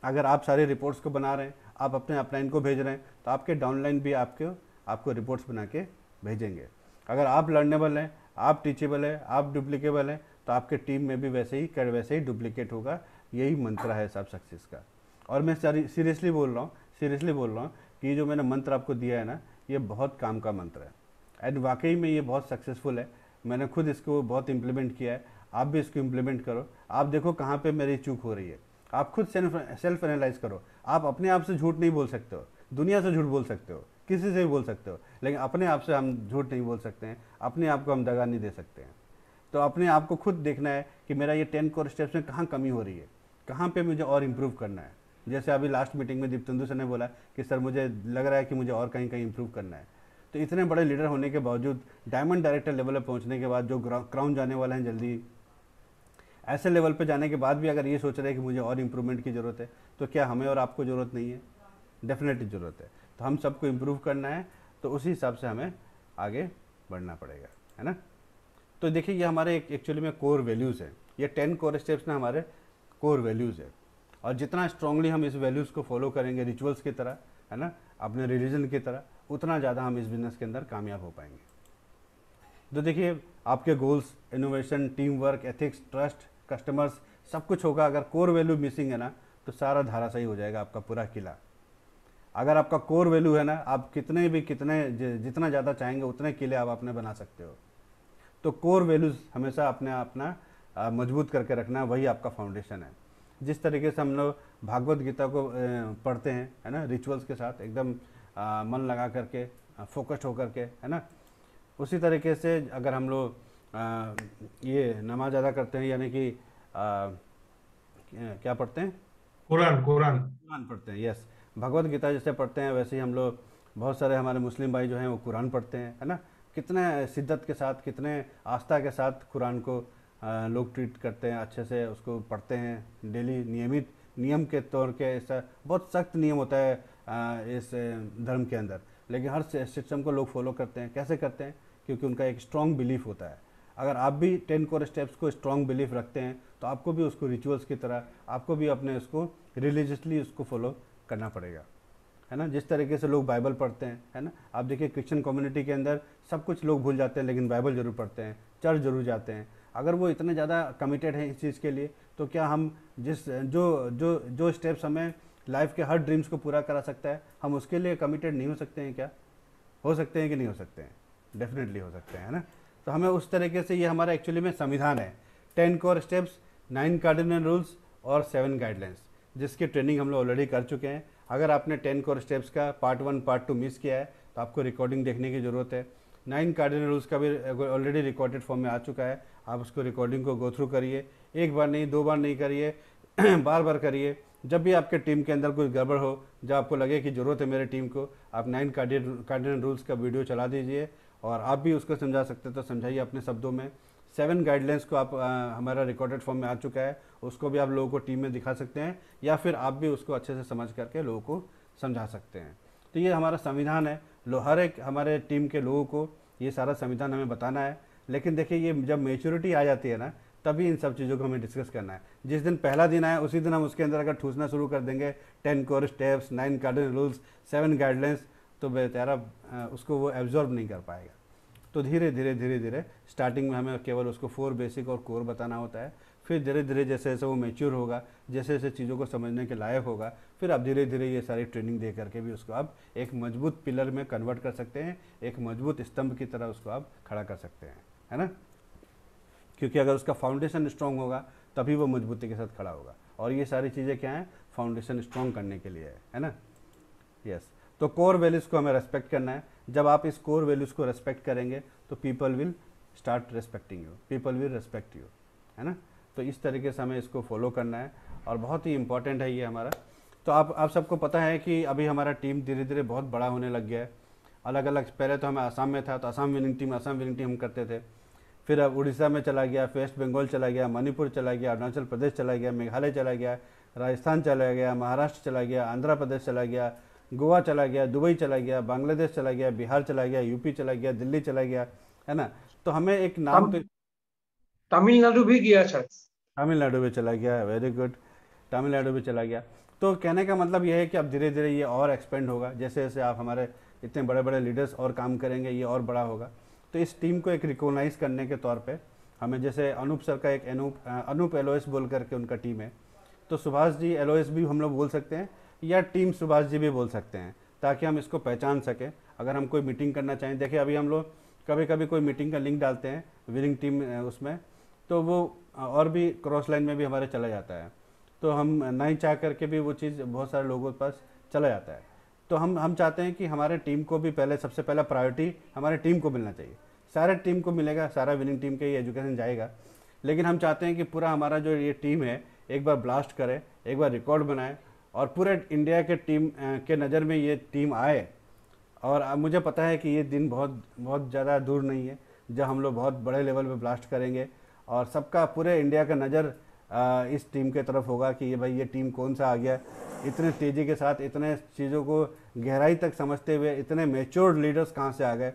अगर आप सारी रिपोर्ट्स को बना रहे हैं, आप अपने अपलाइन को भेज रहे हैं, तो आपके डाउनलाइन भी आपको रिपोर्ट्स बना के भेजेंगे। अगर आप लर्नेबल हैं, आप टीचेबल हैं, आप डुप्लीकेबल हैं, तो आपके टीम में भी वैसे ही डुप्लीकेट होगा। यही मंत्र है सब सक्सेस का। और मैं सीरियसली बोल रहा हूँ कि ये जो मैंने मंत्र आपको दिया है ना, ये बहुत काम का मंत्र है, एंड वाकई में ये बहुत सक्सेसफुल है। मैंने खुद इसको बहुत इम्प्लीमेंट किया है, आप भी इसको इम्प्लीमेंट करो। आप देखो कहाँ पे मेरी चूक हो रही है, आप खुद सेल्फ एनालाइज करो। आप अपने आप से झूठ नहीं बोल सकते हो, दुनिया से झूठ बोल सकते हो, किसी से भी बोल सकते हो, लेकिन अपने आप से हम झूठ नहीं बोल सकते हैं, अपने आप को हम दगा नहीं दे सकते हैं। तो अपने आप को खुद देखना है कि मेरा ये 10 कोर स्टेप्स में कहाँ कमी हो रही है, कहाँ पे मुझे और इम्प्रूव करना है। जैसे अभी लास्ट मीटिंग में दीपतंदु सर ने बोला कि सर मुझे लग रहा है कि मुझे और कहीं कहीं इम्प्रूव करना है। तो इतने बड़े लीडर होने के बावजूद, डायमंड डायरेक्टर लेवल पर पहुंचने के बाद, जो क्राउन जाने वाले हैं जल्दी, ऐसे लेवल पे जाने के बाद भी अगर ये सोच रहे हैं कि मुझे और इम्प्रूवमेंट की ज़रूरत है, तो क्या हमें और आपको ज़रूरत नहीं है? डेफिनेटली ज़रूरत है। तो हम सबको इम्प्रूव करना है, तो उसी हिसाब से हमें आगे बढ़ना पड़ेगा, है ना। तो देखिए ये हमारे एक्चुअली में कोर वैल्यूज़ हैं। ये 10 कोर स्टेप्स ना हमारे कोर वैल्यूज़ है, और जितना स्ट्रांगली हम इस वैल्यूज़ को फॉलो करेंगे रिचुअल्स की तरह, है ना, अपने रिलीजन की तरह, उतना ज़्यादा हम इस बिज़नेस के अंदर कामयाब हो पाएंगे। तो देखिए आपके goals, innovation, team work, ethics, trust, customers, सब कुछ होगा। अगर कोर वैल्यू मिसिंग है ना, तो सारा धाराशायी हो जाएगा आपका पूरा किला। अगर आपका कोर वैल्यू है ना, आप जितना ज़्यादा चाहेंगे उतने किले आप अपने बना सकते हो। तो कोर वैल्यूज़ हमेशा अपना मजबूत करके रखना, वही आपका फाउंडेशन है। जिस तरीके से हम लोग भागवत गीता को पढ़ते हैं, है ना, रिचुअल्स के साथ एकदम मन लगा करके, फोकस्ड होकर के, है ना, उसी तरीके से अगर हम लोग ये नमाज अदा करते हैं, यानी कि क्या पढ़ते हैं, कुरान पढ़ते हैं, यस, भगवत गीता जैसे पढ़ते हैं, वैसे ही हम लोग बहुत सारे हमारे मुस्लिम भाई जो हैं वो कुरान पढ़ते हैं, है ना। कितने शिद्दत के साथ, कितने आस्था के साथ कुरान को लोग ट्रीट करते हैं, अच्छे से उसको पढ़ते हैं डेली, नियमित नियम के तौर के। ऐसा बहुत सख्त नियम होता है इस धर्म के अंदर, लेकिन हर सिस्टम को लोग फॉलो करते हैं। कैसे करते हैं? क्योंकि उनका एक स्ट्रॉन्ग बिलीफ होता है। अगर आप भी 10 कोर स्टेप्स को स्ट्रॉन्ग बिलीफ रखते हैं तो आपको भी उसको रिचुअल्स की तरह, आपको भी अपने उसको रिलीजियसली उसको फॉलो करना पड़ेगा, है ना। जिस तरीके से लोग बाइबल पढ़ते हैं, है ना, आप देखिए क्रिश्चियन कम्युनिटी के अंदर सब कुछ लोग भूल जाते हैं, लेकिन बाइबल जरूर पढ़ते हैं, चर्च जरूर जाते हैं। अगर वो इतने ज़्यादा कमिटेड हैं इस चीज़ के लिए, तो क्या हम जिस जो जो जो स्टेप्स हमें लाइफ के हर ड्रीम्स को पूरा करा सकता है, हम उसके लिए कमिटेड नहीं हो सकते हैं क्या? हो सकते हैं कि नहीं हो सकते हैं? डेफिनेटली हो सकते हैं, है ना। तो हमें उस तरीके से, ये हमारा एक्चुअली में संविधान है, 10 कोर स्टेप्स, 9 कार्डिनल रूल्स और 7 गाइडलाइंस, जिसकी ट्रेनिंग हम लोग ऑलरेडी कर चुके हैं। अगर आपने 10 कोर स्टेप्स का पार्ट 1 पार्ट 2 मिस किया है तो आपको रिकॉर्डिंग देखने की ज़रूरत है। 9 कार्डिनल रूल्स का भी ऑलरेडी रिकॉर्डेड फॉर्म में आ चुका है, आप उसको रिकॉर्डिंग को गो थ्रू करिए। एक बार नहीं, 2 बार नहीं करिए, बार बार करिए। जब भी आपके टीम के अंदर कोई गड़बड़ हो, जब आपको लगे कि ज़रूरत है मेरे टीम को, आप 9 कार्डिनल रूल्स का वीडियो चला दीजिए, और आप भी उसको समझा सकते हैं तो समझाइए अपने शब्दों में। 7 गाइडलाइंस को आप हमारा रिकॉर्डेड फॉर्म में आ चुका है, उसको भी आप लोगों को टीम में दिखा सकते हैं, या फिर आप भी उसको अच्छे से समझ करके लोगों को समझा सकते हैं। तो ये हमारा संविधान है, हर एक हमारे टीम के लोगों को ये सारा संविधान हमें बताना है। लेकिन देखिए, ये जब मेच्योरिटी आ जाती है ना, तभी इन सब चीज़ों को हमें डिस्कस करना है। जिस दिन पहला दिन आया उसी दिन हम उसके अंदर अगर ठूसना शुरू कर देंगे 10 core steps, 9 cardinal rules, 7 guidelines, तो बेचारा उसको वो एब्जॉर्ब नहीं कर पाएगा। तो धीरे धीरे धीरे धीरे स्टार्टिंग में हमें केवल उसको 4 बेसिक और कोर बताना होता है। फिर धीरे धीरे जैसे जैसे वो मैच्योर होगा, जैसे जैसे चीज़ों को समझने के लायक होगा, फिर आप धीरे धीरे ये सारी ट्रेनिंग दे करके भी उसको आप एक मजबूत पिलर में कन्वर्ट कर सकते हैं, एक मजबूत स्तंभ की तरह उसको आप खड़ा कर सकते हैं, है ना। क्योंकि अगर उसका फाउंडेशन स्ट्रांग होगा तभी वो मजबूती के साथ खड़ा होगा। और ये सारी चीज़ें क्या हैं? फाउंडेशन स्ट्रांग करने के लिए है ना। यस, तो कोर वैल्यूज़ को हमें रेस्पेक्ट करना है। जब आप इस कोर वैल्यूज़ को रेस्पेक्ट करेंगे तो people will start respecting you, people will respect you, है ना। तो इस तरीके से हमें इसको फॉलो करना है, और बहुत ही इंपॉर्टेंट है ये हमारा। तो आप सबको पता है कि अभी हमारा टीम धीरे धीरे बहुत बड़ा होने लग गया है। अलग अलग, पहले तो हमें आसाम में था तो आसाम विनिंग टीम हम करते थे, फिर अब उड़ीसा में चला गया, वेस्ट बंगाल चला गया, मणिपुर चला गया, अरुणाचल प्रदेश चला गया, मेघालय चला गया, राजस्थान चला गया, महाराष्ट्र चला गया, आंध्र प्रदेश चला गया, गोवा चला गया, दुबई चला गया, बांग्लादेश चला गया, बिहार चला गया, यूपी चला गया, दिल्ली चला गया, है ना। तो हमें एक नाम, तो तमिलनाडु भी गया शायद। तमिलनाडु में चला गया, वेरी गुड, तमिलनाडु भी चला गया। तो कहने का मतलब यह है कि अब धीरे धीरे ये और एक्सपेंड होगा, जैसे जैसे आप हमारे इतने बड़े बड़े लीडर्स और काम करेंगे ये और बड़ा होगा। तो इस टीम को एक रिकॉग्नाइज करने के तौर पे हमें, जैसे अनूप सर का एक अनूप एलओएस बोल करके उनका टीम है, तो सुभाष जी एलओएस भी हम लोग बोल सकते हैं, या टीम सुभाष जी भी बोल सकते हैं, ताकि हम इसको पहचान सकें। अगर हम कोई मीटिंग करना चाहें, देखिए अभी हम लोग कभी कभी कोई मीटिंग का लिंक डालते हैं विनिंग टीम उसमें, तो वो और भी क्रॉस लाइन में भी हमारे चला जाता है, तो हम नहीं चाह करके भी वो चीज़ बहुत सारे लोगों के पास चला जाता है। तो हम चाहते हैं कि हमारे टीम को भी पहले, सबसे पहला प्रायोरिटी हमारे टीम को मिलना चाहिए। सारे टीम को मिलेगा, सारा विनिंग टीम के ही एजुकेशन जाएगा, लेकिन हम चाहते हैं कि पूरा हमारा जो ये टीम है एक बार ब्लास्ट करे, एक बार रिकॉर्ड बनाए, और पूरे इंडिया के टीम के नज़र में ये टीम आए। और मुझे पता है कि ये दिन बहुत बहुत ज़्यादा दूर नहीं है जब हम लोग बहुत बड़े लेवल पे ब्लास्ट करेंगे, और सबका, पूरे इंडिया का नज़र इस टीम के तरफ होगा कि ये भाई ये टीम कौन सा आ गया, इतने तेज़ी के साथ, इतने चीज़ों को गहराई तक समझते हुए इतने मैच्योर्ड लीडर्स कहाँ से आ गए,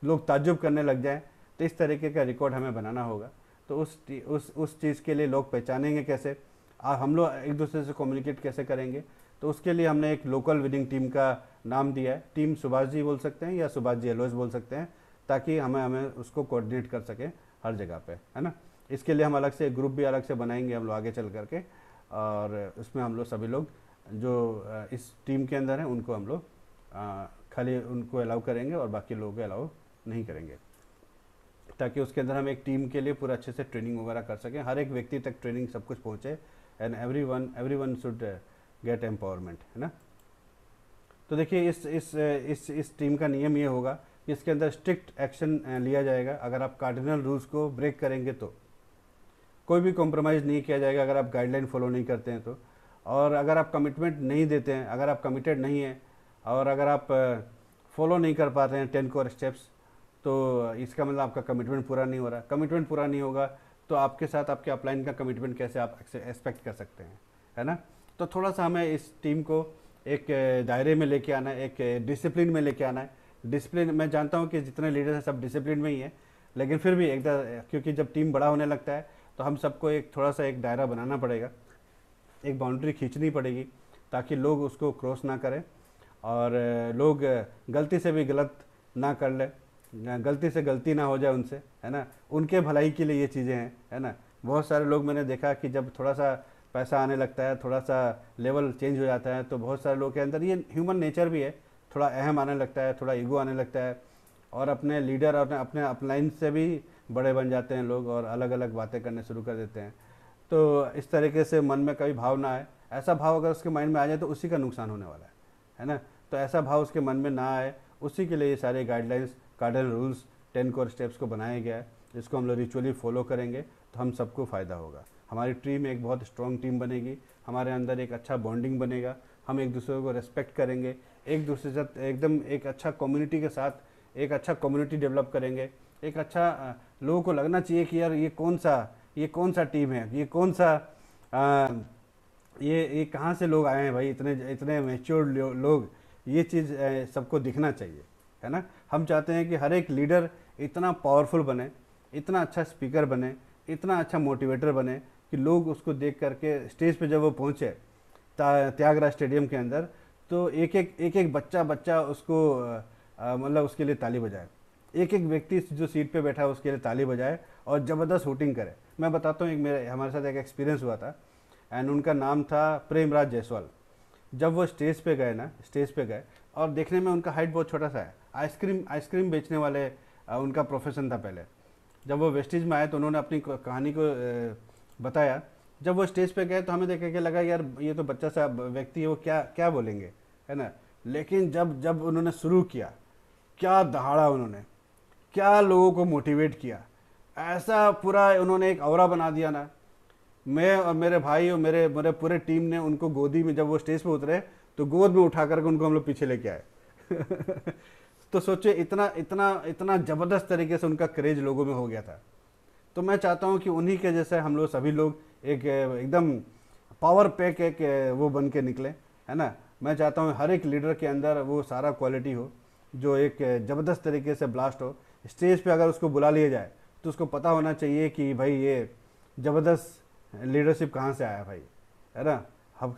लोग ताज्जुब करने लग जाएं। तो इस तरीके का रिकॉर्ड हमें बनाना होगा। तो उस चीज़ के लिए लोग पहचानेंगे कैसे, हम लोग एक दूसरे से कम्युनिकेट कैसे करेंगे, तो उसके लिए हमने एक लोकल विनिंग टीम का नाम दिया है। टीम सुभाष जी बोल सकते हैं या सुभाष जी एलओएस बोल सकते हैं, ताकि हमें उसको कोऑर्डिनेट कर सकें हर जगह पे, है ना। इसके लिए हम अलग से ग्रुप भी अलग से बनाएंगे हम लोग आगे चल करके, और उसमें हम लोग सभी लोग जो इस टीम के अंदर हैं उनको हम लोग खाली उनको अलाउ करेंगे और बाकी लोगों को अलाउ नहीं करेंगे, ताकि उसके अंदर हम एक टीम के लिए पूरा अच्छे से ट्रेनिंग वगैरह कर सकें, हर एक व्यक्ति तक ट्रेनिंग सब कुछ पहुँचे, and everyone should get empowerment, है ना। तो देखिए इस टीम का नियम ये होगा कि इसके अंदर स्ट्रिक्ट एक्शन लिया जाएगा। अगर आप कार्डिनल रूल्स को ब्रेक करेंगे तो कोई भी कॉम्प्रोमाइज़ नहीं किया जाएगा, अगर आप गाइडलाइन फॉलो नहीं करते हैं तो। और अगर आप कमिटमेंट नहीं देते हैं, अगर आप कमिटेड नहीं हैं, और अगर आप फॉलो नहीं कर पाते हैं 10 कोर स्टेप्स, तो इसका मतलब आपका कमिटमेंट पूरा नहीं हो रहा। कमिटमेंट पूरा नहीं होगा तो आपके साथ आपके अपलाइन का कमिटमेंट कैसे आप एक्सपेक्ट कर सकते हैं, है ना। तो थोड़ा सा हमें इस टीम को एक दायरे में लेके आना है, एक डिसिप्लिन में लेके आना है। डिसिप्लिन, मैं जानता हूँ कि जितने लीडर्स हैं सब डिसिप्लिन में ही है, लेकिन फिर भी क्योंकि जब टीम बड़ा होने लगता है तो हम सबको एक थोड़ा सा एक दायरा बनाना पड़ेगा, एक बाउंड्री खींचनी पड़ेगी ताकि लोग उसको क्रॉस ना करें और लोग गलती से भी गलत ना कर ले, गलती से गलती ना हो जाए उनसे, है ना। उनके भलाई के लिए ये चीज़ें हैं, है ना। बहुत सारे लोग मैंने देखा कि जब थोड़ा सा पैसा आने लगता है, थोड़ा सा लेवल चेंज हो जाता है, तो बहुत सारे लोग के अंदर ये ह्यूमन नेचर भी है, थोड़ा अहम आने लगता है, थोड़ा ईगो आने लगता है और अपने लीडर और अपने अपलाइन से भी बड़े बन जाते हैं लोग और अलग अलग बातें करने शुरू कर देते हैं। तो इस तरीके से मन में कभी भाव ना आए, ऐसा भाव अगर उसके माइंड में आ जाए तो उसी का नुकसान होने वाला है ना। तो ऐसा भाव उसके मन में ना आए, उसी के लिए ये सारे guidelines, cardinal rules, 10 core steps को बनाया गया है। इसको हम लोग रिचुअली फॉलो करेंगे तो हम सबको फ़ायदा होगा। हमारी टीम एक बहुत स्ट्रॉन्ग टीम बनेगी, हमारे अंदर एक अच्छा बॉन्डिंग बनेगा, हम एक दूसरे को रेस्पेक्ट करेंगे, एक दूसरे से एकदम एक अच्छा कम्युनिटी के साथ एक अच्छा कम्युनिटी डेवलप करेंगे। एक अच्छा लोगों को लगना चाहिए कि यार ये कौन सा टीम है, ये कौन सा ये कहाँ से लोग आए हैं भाई, इतने इतने मैच्योर लोग, ये चीज़ सबको दिखना चाहिए, है ना। हम चाहते हैं कि हर एक लीडर इतना पावरफुल बने, इतना अच्छा स्पीकर बने, इतना अच्छा मोटिवेटर बने कि लोग उसको देख करके स्टेज पे जब वो पहुँचे त्यागराज स्टेडियम के अंदर, तो एक एक बच्चा उसको मतलब उसके लिए ताली बजाए, एक एक व्यक्ति जो सीट पे बैठा है उसके लिए ताली बजाए और ज़बरदस्त शूटिंग करे। मैं बताता हूँ, हमारे साथ एक एक्सपीरियंस हुआ था एंड उनका नाम था प्रेमराज जायसवाल। जब वो स्टेज पे गए और देखने में उनका हाइट बहुत छोटा सा है, आइसक्रीम बेचने वाले उनका प्रोफेशन था पहले। जब वो वेस्टेज में आए तो उन्होंने अपनी कहानी को बताया। जब वो स्टेज पे गए तो हमें देख के लगा यार ये तो बच्चा सा व्यक्ति है, वो क्या क्या बोलेंगे, है ना। लेकिन जब उन्होंने शुरू किया, क्या दहाड़ा उन्होंने, क्या लोगों को मोटिवेट किया, ऐसा पूरा उन्होंने एक ऑरा बना दिया ना। मैं और मेरे भाई और मेरे मेरे पूरे टीम ने उनको गोदी में, जब वो स्टेज पे उतरे तो गोद में उठा करके उनको हम लोग पीछे लेके आए। तो सोचिए इतना इतना इतना ज़बरदस्त तरीके से उनका क्रेज लोगों में हो गया था। तो मैं चाहता हूँ कि उन्हीं के जैसे हम लोग सभी लोग एक एकदम पावर पैक एक वो बन के निकले, है ना। मैं चाहता हूँ हर एक लीडर के अंदर वो सारा क्वालिटी हो जो एक ज़बरदस्त तरीके से ब्लास्ट हो। स्टेज पे अगर उसको बुला लिया जाए तो उसको पता होना चाहिए कि भाई ये ज़बरदस्त लीडरशिप कहाँ से आया भाई, है ना।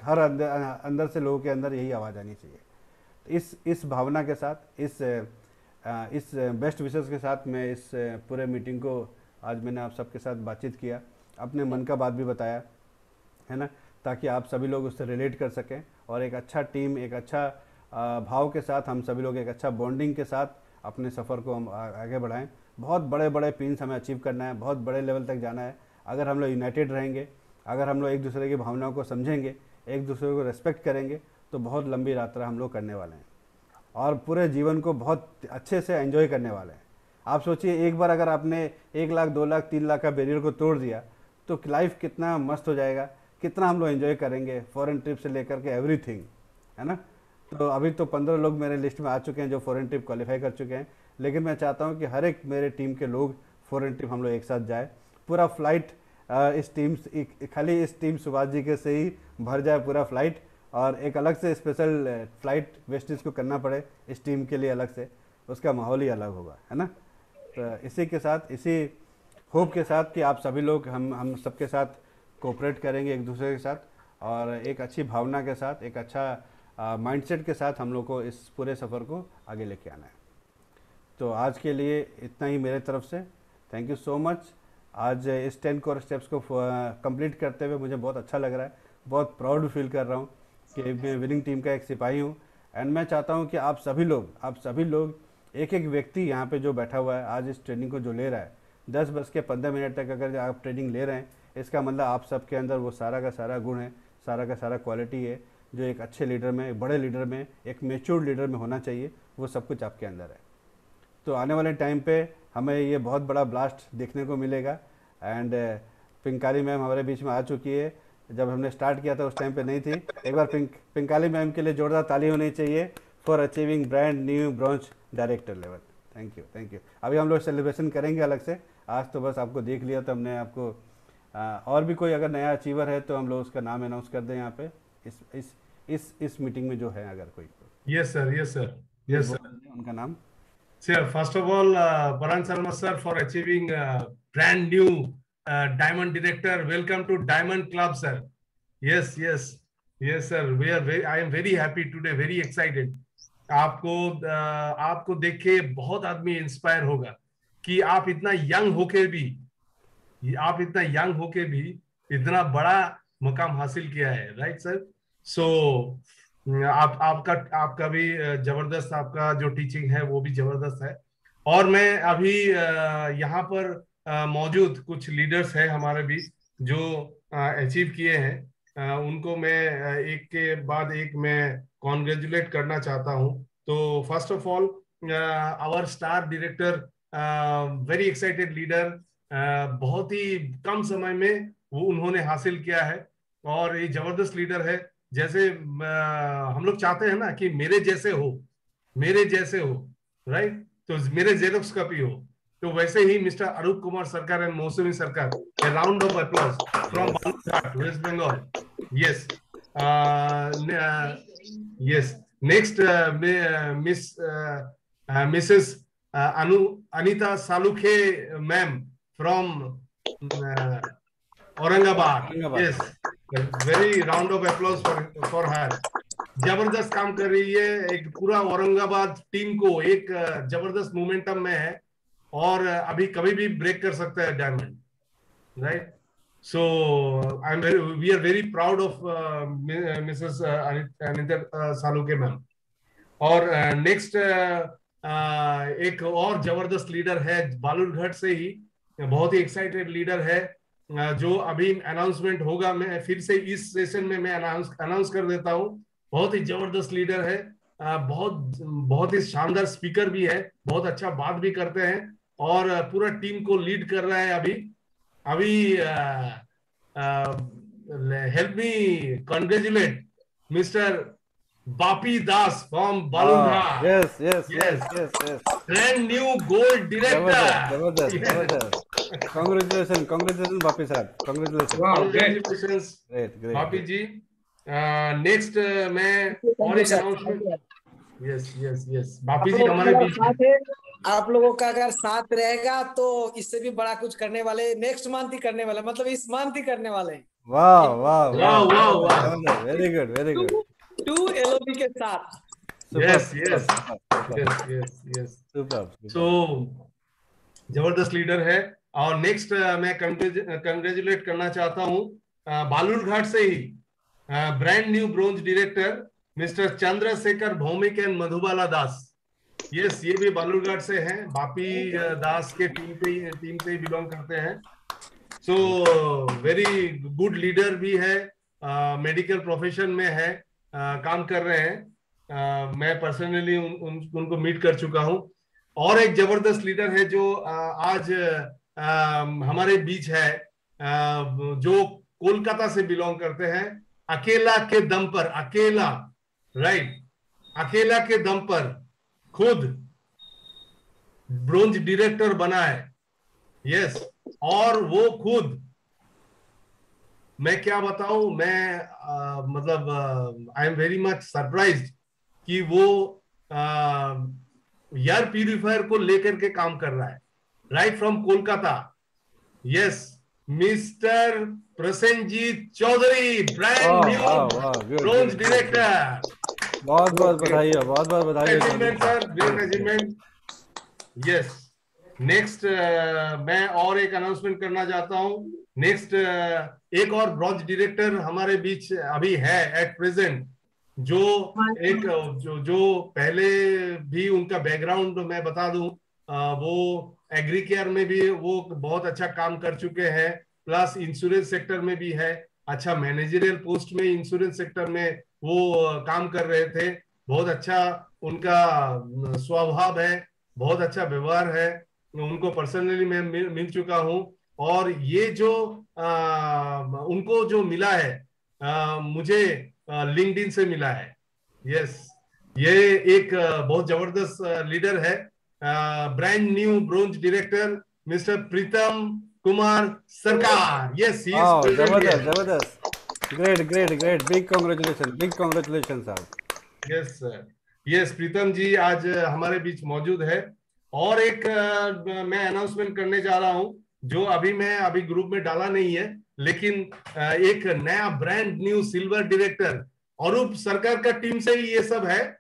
हर अंदर से लोगों के अंदर यही आवाज़ आनी चाहिए। इस भावना के साथ, इस बेस्ट विशेस के साथ मैं इस पूरे मीटिंग को आज मैंने आप सबके साथ बातचीत किया, अपने मन का बात भी बताया, है ना, ताकि आप सभी लोग उससे रिलेट कर सकें और एक अच्छा टीम, एक अच्छा भाव के साथ हम सभी लोग एक अच्छा बॉन्डिंग के साथ अपने सफ़र को हम आगे बढ़ाएं। बहुत बड़े बड़े पिंस हमें अचीव करना है, बहुत बड़े लेवल तक जाना है। अगर हम लोग यूनाइटेड रहेंगे, अगर हम लोग एक दूसरे की भावनाओं को समझेंगे, एक दूसरे को रेस्पेक्ट करेंगे, तो बहुत लंबी यात्रा हम लोग करने वाले हैं और पूरे जीवन को बहुत अच्छे से एंजॉय करने वाले हैं। आप सोचिए एक बार अगर आपने 1 लाख 2 लाख 3 लाख का बैरियर को तोड़ दिया तो लाइफ कितना मस्त हो जाएगा, कितना हम लोग एंजॉय करेंगे, फॉरेन ट्रिप से लेकर के एवरीथिंग, है ना। तो अभी तो 15 लोग मेरे लिस्ट में आ चुके हैं जो फॉरेन ट्रिप क्वालिफाई कर चुके हैं, लेकिन मैं चाहता हूं कि हर एक मेरे टीम के लोग फॉरेन ट्रिप हम लोग एक साथ जाए। पूरा फ्लाइट खाली इस टीम सुभाष जी के से ही भर जाए पूरा फ्लाइट, और एक अलग से स्पेशल फ्लाइट वेस्टिज को करना पड़े इस टीम के लिए अलग से, उसका माहौल ही अलग होगा, है ना। तो इसी के साथ, इसी होप के साथ कि आप सभी लोग हम सबके साथ कोऑपरेट करेंगे एक दूसरे के साथ और एक अच्छी भावना के साथ, एक अच्छा माइंडसेट के साथ हम लोग को इस पूरे सफ़र को आगे लेके आना है। तो आज के लिए इतना ही मेरे तरफ से, थैंक यू सो मच। आज इस 10 कोर स्टेप्स को कंप्लीट करते हुए मुझे बहुत अच्छा लग रहा है, बहुत प्राउड फील कर रहा हूँ कि मैं विनिंग टीम का एक सिपाही हूँ। एंड मैं चाहता हूँ कि आप सभी लोग एक एक व्यक्ति यहाँ पे जो बैठा हुआ है आज इस ट्रेनिंग को जो ले रहा है, 10 बज के 15 मिनट तक अगर आप ट्रेनिंग ले रहे हैं, इसका मतलब आप सबके अंदर वो सारा का सारा गुण है, सारा का सारा क्वालिटी है जो एक अच्छे लीडर में, एक बड़े लीडर में, एक मैच्योर लीडर में होना चाहिए, वो सब कुछ आपके अंदर है। तो आने वाले टाइम पे हमें ये बहुत बड़ा ब्लास्ट देखने को मिलेगा। एंड पिंकाली मैम हमारे बीच में आ चुकी है, जब हमने स्टार्ट किया था उस टाइम पे नहीं थी। एक बार पिंकाली मैम के लिए जोरदार ताली होनी चाहिए for achieving brand new bronze director level. Thank you, thank you. अभी हम लोग सेलिब्रेशन करेंगे अलग से। आज तो बस आपको देख लिया तो हमने आपको और भी कोई अगर नया अचीवर है तो हम लोग उसका नाम अनाउंस कर दें यहाँ पे इस मीटिंग में जो है, अगर कोई Yes, sir. Yes, sir. Please Yes, बोल sir. दीजिए उनका नाम। Sir, first of all, Paran Sharma sir for achieving brand new Diamond Director. Welcome to Diamond Club, sir. Yes, yes, yes, sir. We are very. I am very happy today. Very excited. आपको देख के बहुत आदमी inspire होगा कि आप इतना young होके भी इतना बड़ा मुकाम हासिल किया है, राइट सर? सो आपका आपका भी जबरदस्त, आपका जो टीचिंग है वो भी जबरदस्त है। और मैं अभी यहाँ पर मौजूद कुछ लीडर्स हैं हमारे बीच जो अचीव किए हैं, उनको मैं एक के बाद एक मैं कॉन्ग्रेचुलेट करना चाहता हूँ। तो first of all our star director, very excited leader, बहुत ही कम समय में वो उन्होंने हासिल किया है और ये जबरदस्त लीडर है। जैसे हम लोग चाहते हैं ना कि मेरे जैसे हो, राइट? तो मेरे जेरोक्स कॉपी हो, तो वैसे ही मिस्टर अरूप कुमार सरकार एंड मौसमी सरकार, a round of applause from Balughat, West Bengal. Yes. Yes. Next, Miss Mrs. Anita Salukhe ma'am from Aurangabad. Yes. A very round of applause for her. जबरदस्त काम कर रही है, एक पूरा औरंगाबाद टीम को एक जबरदस्त मोमेंटम में है और अभी कभी भी ब्रेक कर सकता है diamond, right? So we are very proud of Mrs Anita Saluke ma'am. और नेक्स्ट एक और जबरदस्त लीडर है बालूरघाट से ही, बहुत ही एक्साइटेड लीडर है, जो अभी अनाउंसमेंट होगा। मैं फिर से इस सेशन में मैं अनाउंस कर देता हूँ। बहुत ही जबरदस्त लीडर है, बहुत ही शानदार स्पीकर भी है, बहुत अच्छा बात भी करते हैं और पूरा टीम को लीड कर रहा है। अभी help me congratulate Mr Bapi Das from Balurghat. Yes yes yes yes yes, brand new gold director. जबरदस्त जबरदस्त, कांग्रेचुलेशन बापी साहब, congratulation. Wow, great. Congratulations great great Bapi ji. Next मैं और एक announcement. Yes yes yes, Bapi ji हमारे बीच में। आप लोगों का अगर साथ रहेगा तो इससे भी बड़ा कुछ करने वाले, नेक्स्ट मंथ ही करने वाले, मतलब इस मंथ ही करने वाले हैं। वाह वाह वाह वाह वाह, very good very good. 2 LOB के साथ। Yes yes yes yes yes. Super. So जबरदस्त लीडर है। और नेक्स्ट मैं कंग्रेचुलेट करना चाहता हूँ बालूरघाट से ही brand new bronze director Mr Chandrashekhar Bhowmik and Madhubala Das. Yes, ये भी बालूरघाट से हैं, बापी दास के टीम से ही बिलोंग करते हैं। सो वेरी गुड लीडर भी है, मेडिकल प्रोफेशन में है, काम कर रहे हैं। मैं पर्सनली उनको मीट कर चुका हूं। और एक जबरदस्त लीडर है जो आज हमारे बीच है, जो कोलकाता से बिलोंग करते हैं। अकेला के दम पर, अकेला, राइट, अकेला के दम पर खुद ब्रोंज डायरेक्टर बना है। यस, और वो खुद, मैं क्या बताऊं, मैं मतलब I am very much surprised कि वो एयर प्यूरिफायर को लेकर के काम कर रहा है, right from Kolkata. Yes, mister Prasenjit Chowdhury, brand new bronze director. बहुत बहुत बधाई हो, बहुत बहुत बधाई हो sir, great achievement. Yes, next मैं और एक अनाउंसमेंट करना चाहता हूं। नेक्स्ट एक और ब्रॉन्ज डायरेक्टर हमारे बीच अभी है एट प्रेजेंट, जो एक जो पहले भी उनका बैकग्राउंड मैं बता दूं, वो एग्री केयर में भी वो बहुत अच्छा काम कर चुके हैं, प्लस इंश्योरेंस सेक्टर में भी है, अच्छा मैनेजरियल पोस्ट में इंश्योरेंस सेक्टर में वो काम कर रहे थे। बहुत अच्छा उनका स्वभाव है, बहुत अच्छा व्यवहार है, उनको पर्सनली मैं मिल चुका हूं। और ये जो उनको जो मिला है, मुझे लिंक्डइन से मिला है। यस, ये एक बहुत जबरदस्त लीडर है, brand new bronze director, Mr. Pritam Kumar Sarkar. Yes, he is वाह, present जबरदस्त here. जबरदस्त, great great great, big congratulation साहब। यस सर, यस प्रीतम जी आज हमारे बीच मौजूद है। और एक मैं अनाउंसमेंट करने जा रहा हूं जो अभी ग्रुप में डाला नहीं है, लेकिन एक नया ब्रांड न्यू सिल्वर डायरेक्टर अरूप सरकार का टीम से ही ये सब है,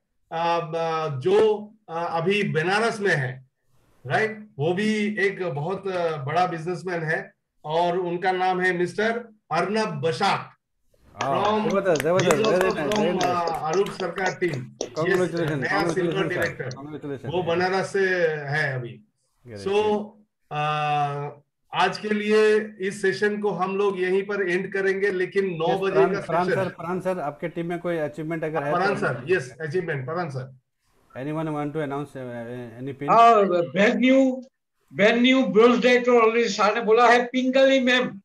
जो अभी बनारस में है, राइट। वो भी एक बहुत बड़ा बिजनेसमैन है और उनका नाम है मिस्टर अर्नब बशाक from जबरदस्त he is जबरदस्त, also very nice very from nice, Arup Sarkar team. Congratulation नया सिल्वर कांग्रेचुलेशन डायरेक्टर, साहब, कांग्रेचुलेशन। वो बनारस से है अभी। Great, सो आज के लिए इस सेशन को हम लोग यहीं पर एंड करेंगे, लेकिन 9 बजे का सेशन। फरहान सर, आपके टीम में कोई अचीवमेंट अगर है Paran sir, yes achievement Paran sir. Anyone want to announce any pin? Brand new bronze director already sir ने बोला है, Pingali ma'am.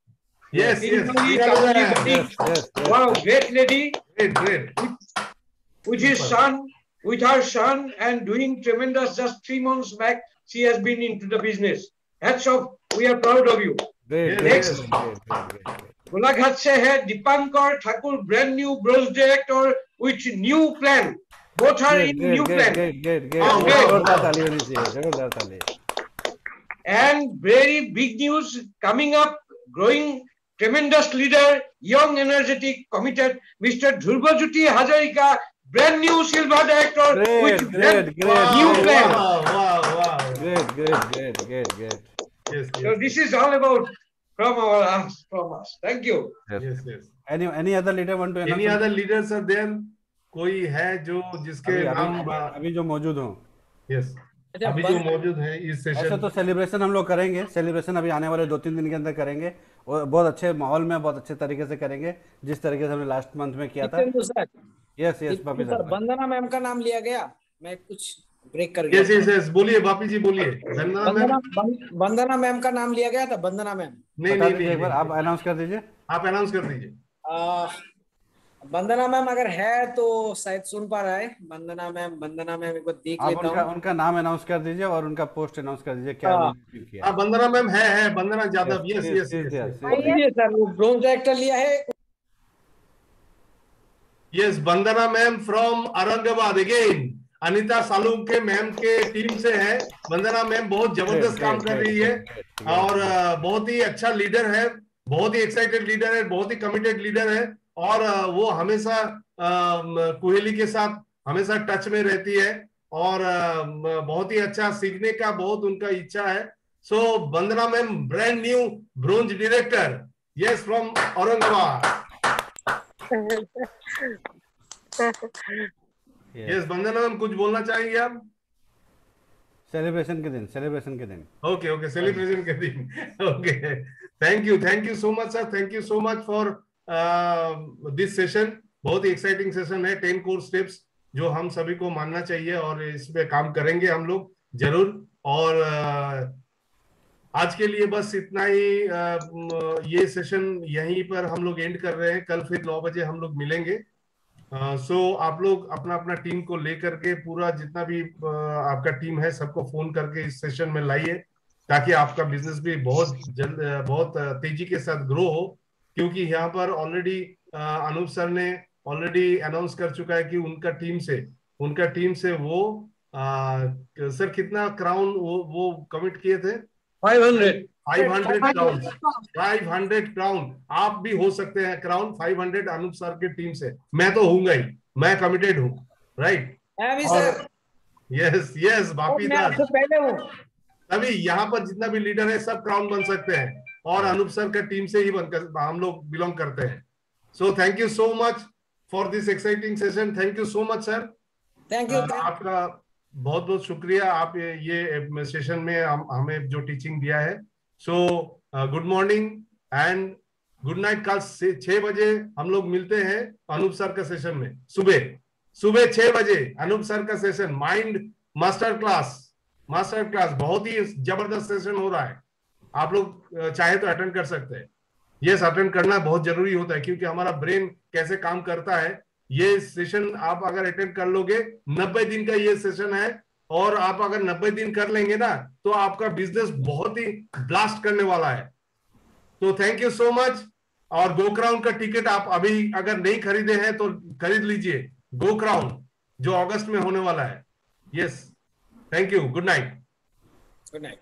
Yes Pingali yes Kapoor, yes, wow, great lady. Great With her son and doing tremendous. Just 3 months back, she has been into the business. Hats off. We are proud of you. Great Yes. Great, Golaghat से है Dipankar Thakur, brand new bronze director with new plan. Both are in new plan. Great, Oh, great. जोरदार ताली होनी चाहिए, जोरदार ताली। And very big news coming up, growing tremendous leader, young, energetic, committed, Mr. Dhruvajuti Hazarika, brand new silver director with Great. new plan. वाह Great. Yes So this is all about from us. Thank you. Yes. Any other leader want to announce? Any other leaders are there? कोई है जो जिसके नाम अभी जो मौजूद हो? यस अच्छा, अभी जो मौजूद है इस ऐसे सेशन। तो सेलिब्रेशन हम लोग करेंगे, सेलिब्रेशन अभी आने वाले 2-3 दिन के अंदर करेंगे और बहुत अच्छे माहौल में बहुत अच्छे तरीके से करेंगे, जिस तरीके से हमने लास्ट मंथ में किया था। Jitendra sir, yes Jitendra Bapi sir, साहब। वंदना मैम का नाम लिया गया, मैं कुछ ब्रेक कर गया। यस बोलिए बापी जी, बोलिए। वंदना मैम, वंदना मैम का नाम लिया गया था, वंदना मैम। बता दीजिए एक बार, आप अनाउंस कर दीजिए। आप अनाउंस कर दीजिए। वंदना मैम अगर है तो शायद सुन पा रहा है। वंदना मैम एक बार देख आप लेता हूँ। उनका नाम अनाउंस कर दीजिए और उनका पोस्ट अनाउंस कर दीजिए, क्या उन्होंने किया। वंदना मैम है वंदना यादव। Yes, यस ये सर वो ब्रोंज डायरेक्टर लिया है। Yes Vandana ma'am from Aurangabad again, Anita Saluke ma'am के टीम से है। वंदना मैम बहुत जबरदस्त काम कर रही है और बहुत ही अच्छा लीडर है, बहुत ही एक्साइटेड लीडर है, बहुत ही कमिटेड लीडर है और वो हमेशा कुहेली के साथ हमेशा टच में रहती है और बहुत ही अच्छा सीखने का बहुत उनका इच्छा है। So Vandana ma'am brand new bronze director, yes from Aurangabad. Yes Vandana ma'am कुछ बोलना चाहेंगे आप? सेलिब्रेशन के दिन ओके सेलिब्रेशन के दिन। Okay thank you so much sir, thank you so much for this session. बहुत ही एक्साइटिंग सेशन है, 10 कोर स्टेप्स जो हम सभी को मानना चाहिए और इस पे काम करेंगे हम लोग जरूर। और आज के लिए बस इतना ही। ये सेशन यहीं पर हम लोग एंड कर रहे हैं, कल फिर 9 बजे हम लोग मिलेंगे। सो आप लोग अपना अपना टीम को लेकर के पूरा जितना भी आपका टीम है सबको फोन करके इस सेशन में लाइए, ताकि आपका बिजनेस भी बहुत जल्द बहुत तेजी के साथ ग्रो हो। क्योंकि यहाँ पर ऑलरेडी अनूप सर ने ऑलरेडी अनाउंस कर चुका है कि उनका टीम से वो सर कितना क्राउन वो कमिट किए थे? 500 क्राउन। आप भी हो सकते हैं क्राउन 500 अनूप सर के टीम से। मैं तो होऊंगा ही, मैं कमिटेड हूँ, राइट? यस बापी दास, पहले हूँ। तभी यहाँ पर जितना भी लीडर है सब क्राउन बन सकते हैं और अनूप सर का टीम से ही बनकर हम लोग बिलोंग करते हैं। So thank you so much for this exciting session. Thank you so much sir, thank you. आपका बहुत बहुत शुक्रिया, आप ये सेशन में हमें जो टीचिंग दिया है। So good morning and good night. कल 6 बजे हम लोग मिलते हैं अनूप सर का सेशन में। सुबह 6 बजे अनूप सर का सेशन, माइंड मास्टर क्लास बहुत ही जबरदस्त सेशन हो रहा है। आप लोग चाहे तो अटेंड कर सकते हैं। यस अटेंड करना बहुत जरूरी होता है, क्योंकि हमारा ब्रेन कैसे काम करता है ये सेशन आप अगर अटेंड कर लोगे, 90 दिन का ये सेशन है और आप अगर 90 दिन कर लेंगे ना तो आपका बिजनेस बहुत ही ब्लास्ट करने वाला है। तो थैंक यू सो मच। और गो क्राउन का टिकट आप अभी अगर नहीं खरीदे हैं तो खरीद लीजिए, गो क्राउन जो अगस्त में होने वाला है। Yes, thank you, good night. Good night.